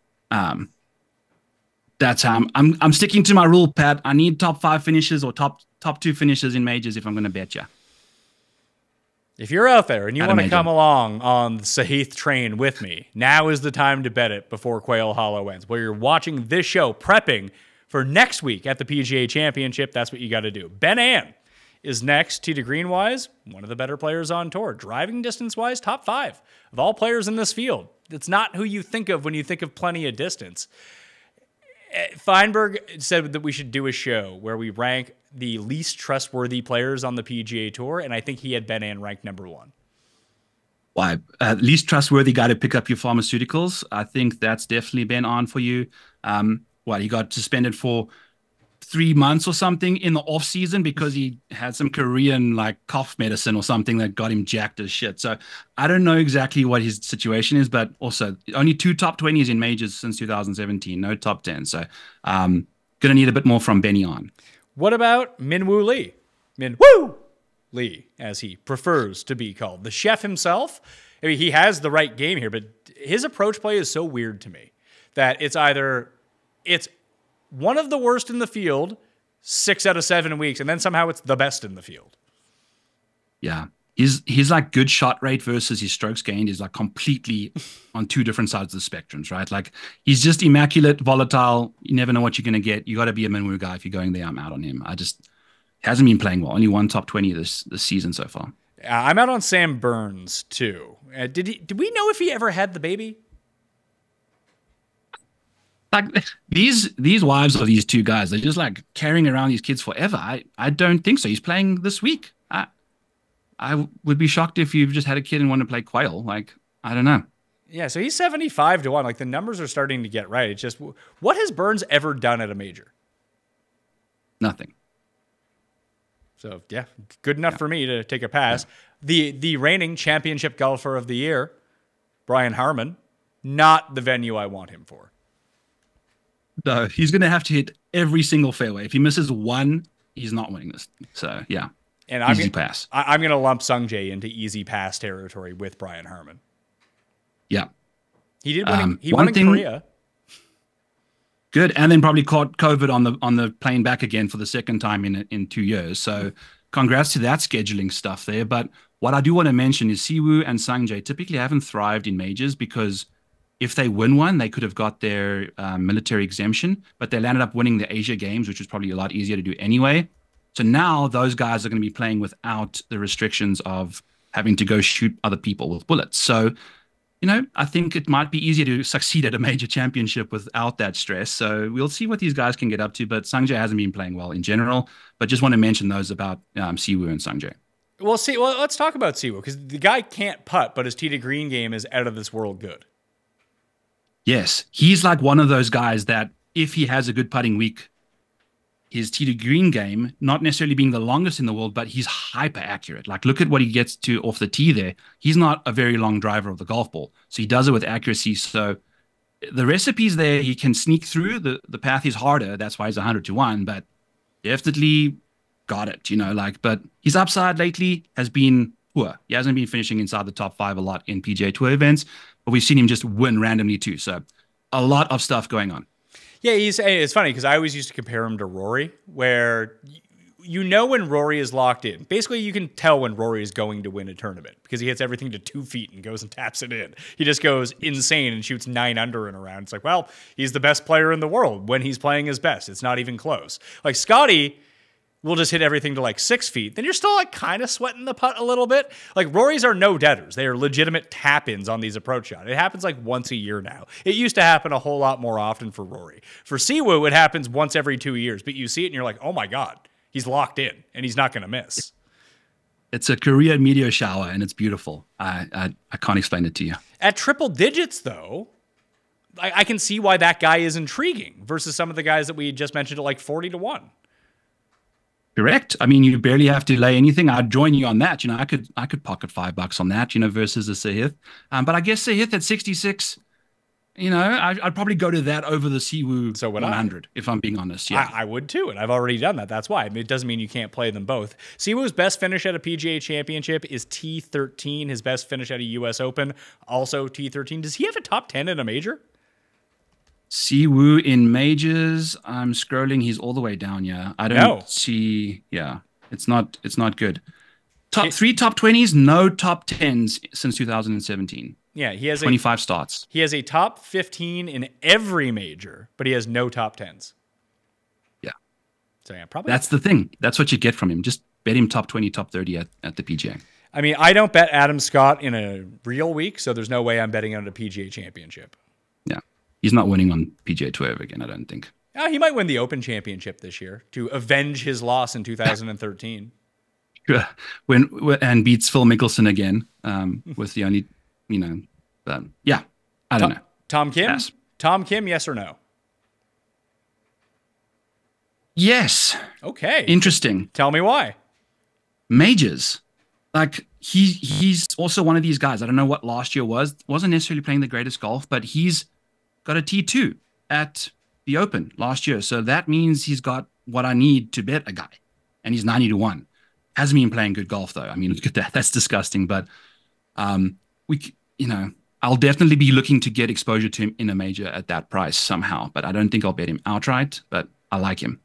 That's how I'm sticking to my rule, Pat. I need top 5 finishes or top 2 finishes in majors if I'm going to bet you. If you're out there and you want to come along on the Sahith train with me, now is the time to bet it before Quail Hollow ends. While you're watching this show, prepping for next week at the PGA Championship, that's what you got to do. Ben An is next, tee to green wise, one of the better players on tour. Driving distance wise, top 5 of all players in this field. It's not who you think of when you think of plenty of distance. Feinberg said that we should do a show where we rank the least trustworthy players on the PGA Tour, and I think he had Ben An ranked number 1. Why? Least trustworthy guy to pick up your pharmaceuticals. I think that's definitely Ben An for you. He got suspended for 3 months or something in the off season because he had some Korean like cough medicine or something that got him jacked as shit. So I don't know exactly what his situation is, but also only 2 top 20s in majors since 2017, no top 10. So gonna need a bit more from Benny An. What about Minwoo Lee? Minwoo Lee, as he prefers to be called. The chef himself, I mean, he has the right game here, but his approach play is so weird to me that it's one of the worst in the field 6 out of 7 weeks, and then somehow it's the best in the field. Yeah. His like good shot rate versus his strokes gained is like completely on 2 different sides of the spectrums, right? Like he's just immaculate, volatile. You never know what you're going to get. You got to be a Minwoo guy if you're going there. I'm out on him. Hasn't been playing well. Only 1 top 20 this season so far. I'm out on Sam Burns too. Did we know if he ever had the baby? Like these wives of these 2 guys, they're just like carrying around these kids forever. I don't think so. He's playing this week. I would be shocked if you've just had a kid and want to play Quail. Like, I don't know. Yeah, so he's 75-1. Like the numbers are starting to get right. It's just, what has Burns ever done at a major? Nothing. So yeah, good enough for me to take a pass. Yeah. The reigning championship golfer of the year, Brian Harman, not the venue I want him for. No, he's going to have to hit every single fairway. If he misses 1, he's not winning this. So, yeah, and easy pass. I'm going to lump Sungjae into easy pass territory with Brian Harman. Yeah. He did win. He won in Korea. Good. And then probably caught COVID on the plane back again for the second time in 2 years. So congrats to that scheduling stuff there. But what I do want to mention is Siwoo and Sungjae typically haven't thrived in majors because if they win one, they could have got their military exemption, but they landed up winning the Asia Games, which was probably a lot easier to do anyway. So now those guys are going to be playing without the restrictions of having to go shoot other people with bullets. So, I think it might be easier to succeed at a major championship without that stress. So we'll see what these guys can get up to, but Sungjae hasn't been playing well in general, but just want to mention those about Siwoo and Sungjae. Well, let's talk about Siwoo, because the guy can't putt, but his tee to green game is out of this world good. Yes, he's like one of those guys that if he has a good putting week, his tee to green game, not necessarily being the longest in the world, but he's hyper accurate. Like, look at what he gets to off the tee there. He's not a very long driver of the golf ball, so he does it with accuracy. So the recipe's there. He can sneak through. The path is harder. That's why he's 100-1, but definitely got it, but his upside lately has been poor. He hasn't been finishing inside the top 5 a lot in PGA Tour events, but we've seen him just win randomly too. So a lot of stuff going on. Yeah, it's funny because I always used to compare him to Rory, where when Rory is locked in. Basically, you can tell when Rory is going to win a tournament because he hits everything to 2 feet and goes and taps it in. He just goes insane and shoots 9 under in a round. It's like, well, he's the best player in the world when he's playing his best. It's not even close. Like Scottie will just hit everything to like 6 feet. Then you're still like kind of sweating the putt a little bit. Like Rory's are no deaders. They are legitimate tap-ins on these approach shots. It happens like once a year now. It used to happen a whole lot more often for Rory. For Siwoo, it happens once every 2 years, but you see it and you're like, oh my God, he's locked in and he's not going to miss. It's a Korean meteor shower and it's beautiful. I can't explain it to you. At triple digits though, I can see why that guy is intriguing versus some of the guys that we just mentioned at like 40-1. Correct. I mean, you barely have to lay anything. I'd join you on that. I could pocket $5 on that, versus a Sahith. But I guess Sahith at 66, I'd probably go to that over the Siwoo 100, if I'm being honest. Yeah, I would too, and I've already done that. That's why. I mean, it doesn't mean you can't play them both. Siwoo's best finish at a PGA Championship is T13. His best finish at a U.S. Open, also T13. Does he have a top 10 in a major? Siwoo in majors. I'm scrolling. He's all the way down. Yeah, I don't see. Yeah, it's not good. Top 20s, no top 10s since 2017. Yeah, he has 25 starts. He has a top 15 in every major, but he has no top 10s. Yeah. So yeah, probably that's the thing. That's what you get from him. Just bet him top 20, top 30 at the PGA. I mean, I don't bet Adam Scott in a real week, so there's no way I'm betting on a PGA Championship. Yeah. He's not winning on PGA Tour ever again, I don't think. He might win the Open Championship this year to avenge his loss in 2013. And beats Phil Mickelson again with the only, yeah, I don't know. Tom Kim? Yes. Tom Kim, yes or no? Yes. Okay. Interesting. Tell me why. Majors. Like, he's also one of these guys. I don't know what last year was. Wasn't necessarily playing the greatest golf, but he's got a T2 at the Open last year. So that means he's got what I need to bet a guy. And he's 90-1. Hasn't been playing good golf, though. I mean, look at that. That's disgusting. But, I'll definitely be looking to get exposure to him in a major at that price somehow. But I don't think I'll bet him outright, but I like him.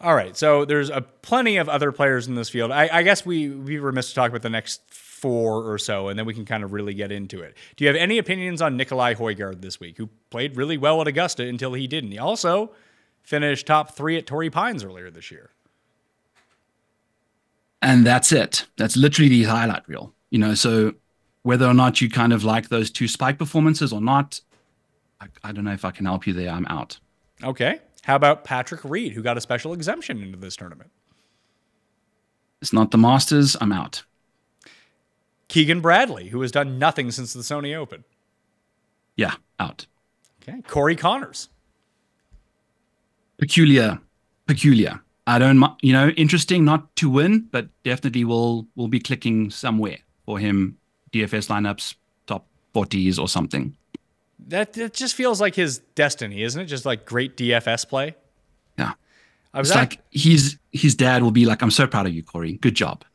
All right, so there's plenty of other players in this field. I guess we were missed to talk about the next 4 or so, and then we can kind of really get into it. Do you have any opinions on Nicolai Højgaard this week, who played really well at Augusta until he didn't? He also finished top 3 at Torrey Pines earlier this year. And that's it. That's literally the highlight reel. So whether or not you kind of like those 2 spike performances or not, I don't know if I can help you there. I'm out. Okay. How about Patrick Reed, who got a special exemption into this tournament? It's not the Masters. I'm out. Keegan Bradley, who has done nothing since the Sony Open. Yeah, out. Okay. Corey Connors. Peculiar. I don't, interesting not to win, but definitely will be clicking somewhere for him. DFS lineups, top 40s or something. That just feels like his destiny, isn't it? Just like great DFS play. Yeah. Like his dad will be like, I'm so proud of you, Corey. Good job.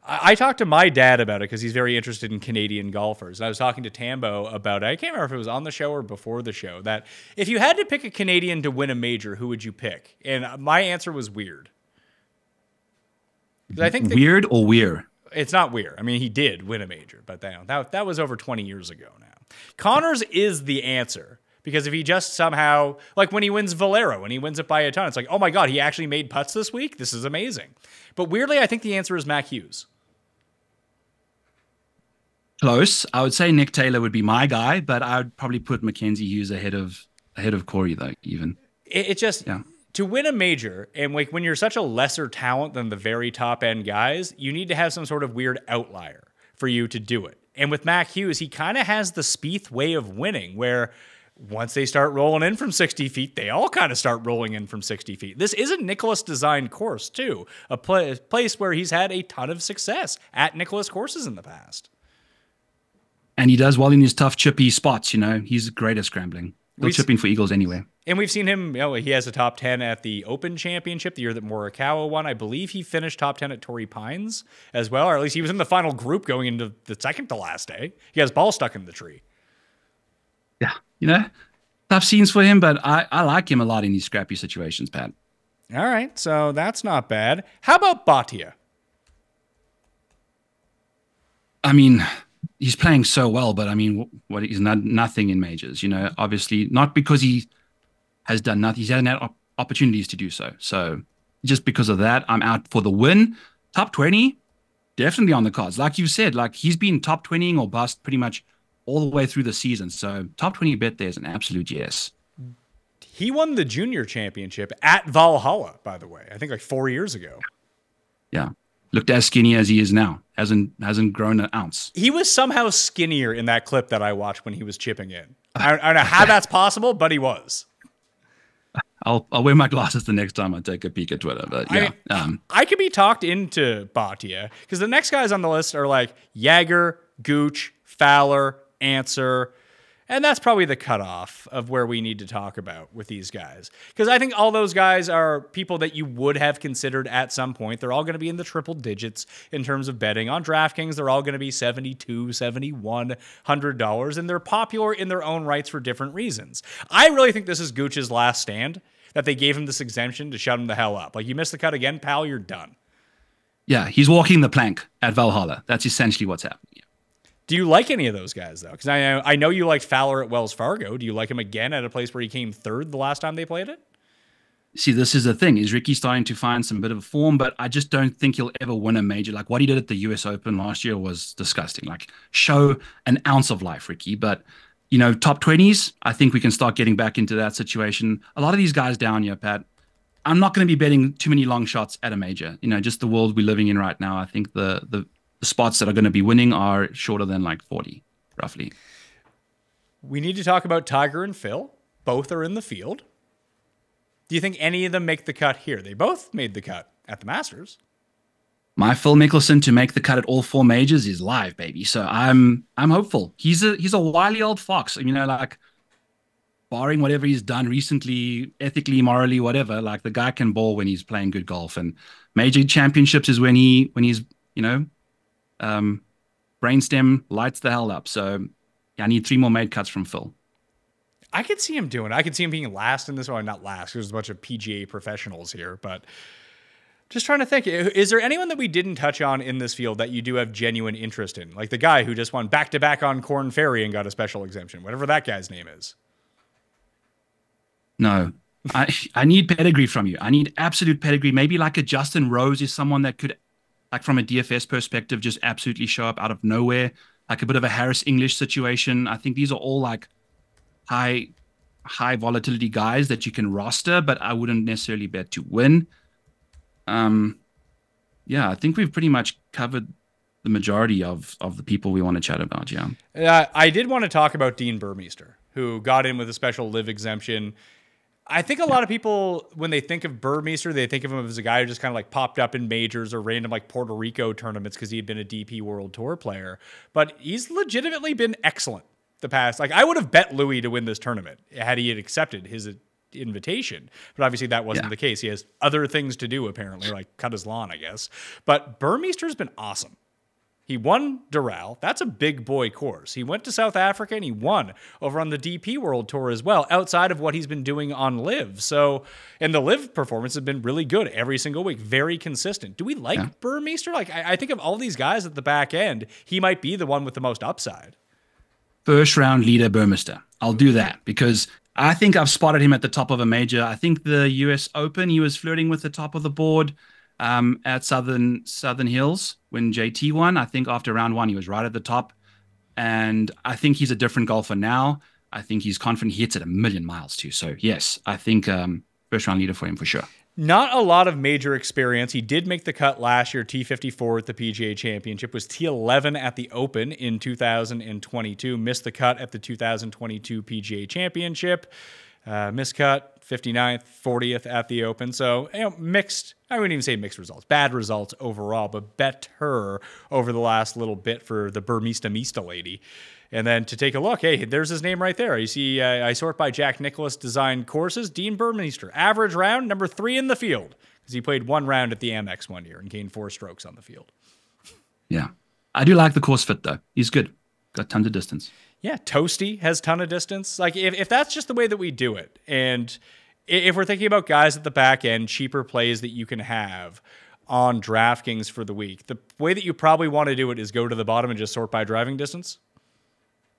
I talked to my dad about it because he's very interested in Canadian golfers. And I was talking to Tambo about it. I can't remember if it was on the show or before the show, that if you had to pick a Canadian to win a major, who would you pick? And my answer was Weird. I think Weird or Weir? It's not Weir. I mean, he did win a major, but that was over 20 years ago now. Connors is the answer. Because if he just somehow, like when he wins Valero, when he wins it by a ton, it's like, oh my God, he actually made putts this week? This is amazing. But weirdly, I think the answer is Mac Hughes. Close. I would say Nick Taylor would be my guy, but I would probably put Mackenzie Hughes ahead of Corey, though, even. It just, to win a major, and like when you're such a lesser talent than the very top end guys, you need to have some sort of weird outlier for you to do it. And with Mac Hughes, he kind of has the Spieth way of winning, where once they start rolling in from 60 feet, they all kind of start rolling in from 60 feet. This is a Nicklaus-designed course, too. A place where he's had a ton of success at Nicklaus courses in the past. And he does well in his tough, chippy spots, you know. He's great at scrambling. He'll chip in for eagles anyway. And we've seen him, he has a top 10 at the Open Championship, the year that Morikawa won. I believe he finished top 10 at Torrey Pines as well, or at least he was in the final group going into the second to last day. He has ball stuck in the tree. Yeah, you know, tough scenes for him, but I like him a lot in these scrappy situations, Pat. All right, so that's not bad. How about Bhatia? I mean, he's playing so well, but I mean, what he's nothing in majors, you know, obviously not because he has done nothing. He's had opportunities to do so. So just because of that, I'm out for the win. Top 20, definitely on the cards. Like you said, like he's been top 20 or bust pretty much all the way through the season. So top 20 bet there is an absolute yes. He won the junior championship at Valhalla, by the way, I think like 4 years ago. Yeah. Looked as skinny as he is now. Hasn't grown an ounce. He was somehow skinnier in that clip that I watched when he was chipping in. I don't know how that's possible, but he was. I'll wear my glasses the next time I take a peek at Twitter. But yeah. I could be talked into Bhatia because the next guys on the list are like Jaeger, Gooch, Fowler, Answer, and that's probably the cutoff of where we need to talk about with these guys. Because I think all those guys are people that you would have considered at some point. They're all going to be in the triple digits in terms of betting. On DraftKings, they're all going to be $72, $71, $100, and they're popular in their own rights for different reasons. I really think this is Gooch's last stand, that they gave him this exemption to shut him the hell up. Like, you miss the cut again, pal, you're done. Yeah, he's walking the plank at Valhalla. That's essentially what's happening. Do you like any of those guys, though? Because I know you liked Fowler at Wells Fargo. Do you like him again at a place where he came third the last time they played it? See, this is the thing. Is Ricky starting to find some bit of form, but I just don't think he'll ever win a major. Like what he did at the US Open last year was disgusting. Like show an ounce of life, Ricky. But, you know, top 20s, I think we can start getting back into that situation. A lot of these guys down here, Pat, I'm not going to be betting too many long shots at a major. You know, just the world we're living in right now. I think the spots that are going to be winning are shorter than like 40, roughly. We need to talk about Tiger and Phil. Both are in the field. Do you think any of them make the cut here? They both made the cut at the Masters. My Phil Mickelson to make the cut at all four majors is live, baby. So I'm hopeful. He's a wily old fox. You know, like barring whatever he's done recently, ethically, morally, whatever, like the guy can ball when he's playing good golf. And major championships is when he's, you know, brainstem lights the hell up. So yeah, I need 3 more made cuts from Phil. I could see him doing it. I could see him being last in this one. Not last. There's a bunch of PGA professionals here, but just trying to think. Is there anyone that we didn't touch on in this field that you do have genuine interest in? Like the guy who just won back-to-back on Korn Ferry and got a special exemption, whatever that guy's name is. No. I need pedigree from you. I need absolute pedigree. Maybe like a Justin Rose is someone that could, like from a DFS perspective, just absolutely show up out of nowhere, like a bit of a Harris English situation. I think these are all like high volatility guys that you can roster, but I wouldn't necessarily bet to win. Yeah, I think we've pretty much covered the majority of the people we want to chat about. Yeah. I did want to talk about Dean Burmeister, who got in with a special live exemption. I think a lot of people, when they think of Burmeister, they think of him as a guy who just kind of like popped up in majors or random like Puerto Rico tournaments because he had been a DP World Tour player. But he's legitimately been excellent the past. Like I would have bet Louis to win this tournament had he had accepted his invitation. But obviously that wasn't the case. He has other things to do, apparently, like cut his lawn, I guess. But Burmeister's been awesome. He won Doral. That's a big boy course. He went to South Africa and he won over on the DP World Tour as well, outside of what he's been doing on LIV. So, and the LIV performance has been really good every single week, very consistent. Do we like Burmeister? Like, I think of all these guys at the back end, he might be the one with the most upside. First round leader Burmeister. I'll do that because I think I've spotted him at the top of a major. I think the US Open, he was flirting with the top of the board. At Southern Hills when JT won. I think after round one, he was right at the top. And I think he's a different golfer now. I think he's confident. He hits at 1,000,000 miles too. So yes, I think first round leader for him for sure. Not a lot of major experience. He did make the cut last year, T54 at the PGA Championship, was T11 at the Open in 2022, missed the cut at the 2022 PGA Championship. Miscut, 59th, 40th at the Open. So, mixed, I wouldn't even say mixed results, bad results overall, but better over the last little bit for the Burmista lady. And then to take a look, hey, there's his name right there. You see, I sort by Jack Nicklaus designed courses. Dean Burmeister, average round, number 3 in the field, because he played 1 round at the Amex one year and gained 4 strokes on the field. Yeah. I do like the course fit, though. He's good. Got tons of distance. Yeah, Toasty has a ton of distance. Like, if that's just the way that we do it, and if we're thinking about guys at the back end, cheaper plays that you can have on DraftKings for the week, the way that you probably want to do it is go to the bottom and just sort by driving distance.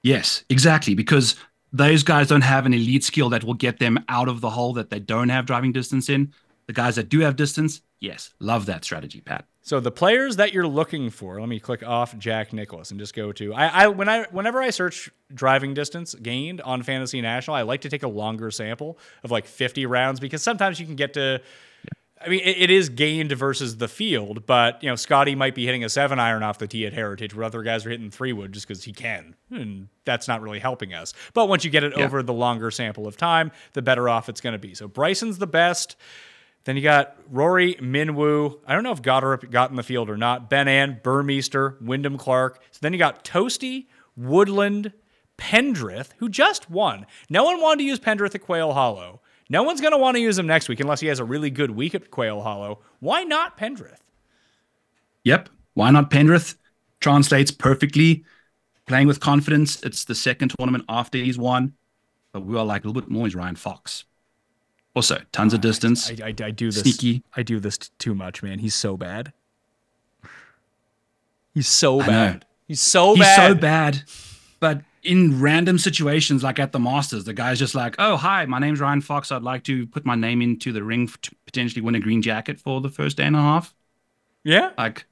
Yes, exactly, because those guys don't have an elite skill that will get them out of the hole that they don't have driving distance in. The guys that do have distance, yes, love that strategy, Pat. So the players that you're looking for, let me click off Jack Nicklaus and just go to, whenever I search driving distance gained on Fantasy National, I like to take a longer sample of like 50 rounds because sometimes you can get to, I mean, it is gained versus the field, but, Scottie might be hitting a 7-iron off the tee at Heritage where other guys are hitting 3-wood just because he can, and that's not really helping us. But once you get it over the longer sample of time, the better off it's going to be. So Bryson's the best. Then you got Rory, Minwoo. I don't know if Goddard got in the field or not. Ben An, Burmeister, Wyndham Clark. So then you got Toasty, Woodland, Pendrith, who just won. No one wanted to use Pendrith at Quail Hollow. No one's going to want to use him next week unless he has a really good week at Quail Hollow. Why not Pendrith? Yep. Why not Pendrith? Translates perfectly. Playing with confidence. It's the second tournament after he's won. But we are like a little bit more as Ryan Fox. Also, tons of distance. I do this. Sneaky. I do this too much, man. He's so bad. He's so bad. He's so bad. But in random situations, like at the Masters, the guy's just like, oh, hi, my name's Ryan Fox. I'd like to put my name into the ring to potentially win a green jacket for the first day and a half. Yeah. Like,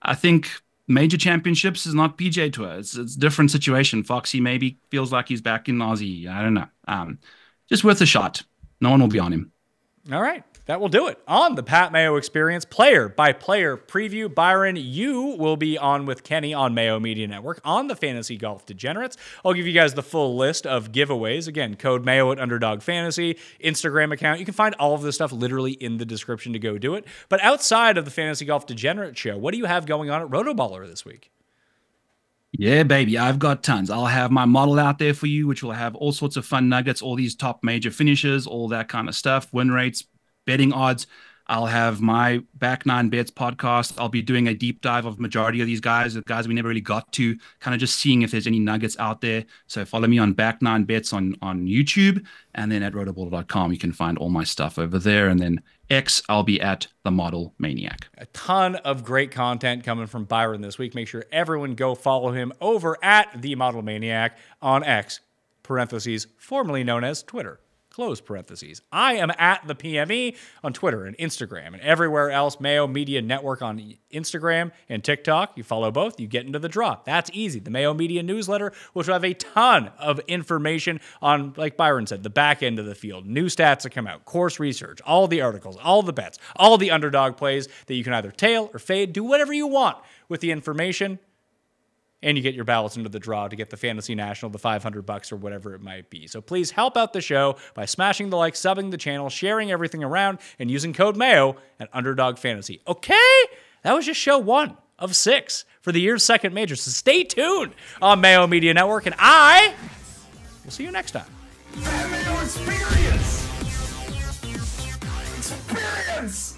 I think major championships is not PGA Tour. It's a different situation. Foxy maybe feels like he's back in Aussie. I don't know. Just worth a shot. No one will be on him. All right. That will do it on the Pat Mayo Experience player by player preview. Byron, you will be on with Kenny on Mayo Media Network on the Fantasy Golf Degenerates. I'll give you guys the full list of giveaways. Again, code Mayo at Underdog Fantasy, Instagram account. You can find all of this stuff literally in the description to go do it. But outside of the Fantasy Golf Degenerate show, what do you have going on at Rotoballer this week? Yeah, baby, I've got tons. I'll have my model out there for you, which will have all sorts of fun nuggets, all these top major finishes, all that kind of stuff, win rates, betting odds. I'll have my Back Nine Bets podcast. I'll be doing a deep dive of majority of these guys, the guys we never really got to, kind of just seeing if there's any nuggets out there. So follow me on Back Nine Bets on YouTube, and then at rotoballer.com, you can find all my stuff over there. And then X, I'll be at The Model Maniac. A ton of great content coming from Byron this week. Make sure everyone go follow him over at The Model Maniac on X, parentheses, formerly known as Twitter. Close parentheses. I am at the PME on Twitter and Instagram and everywhere else. Mayo Media Network on Instagram and TikTok. You follow both, you get into the draw. That's easy. The Mayo Media newsletter, which will have a ton of information on, like Byron said, the back end of the field, new stats that come out, course research, all the articles, all the bets, all the underdog plays that you can either tail or fade, do whatever you want with the information. And you get your ballots into the draw to get the Fantasy National, the $500 or whatever it might be. So please help out the show by smashing the like, subbing the channel, sharing everything around, and using code Mayo at Underdog Fantasy. Okay? That was just show 1 of 6 for the year's second major. So stay tuned on Mayo Media Network, and I will see you next time. experience. Experience.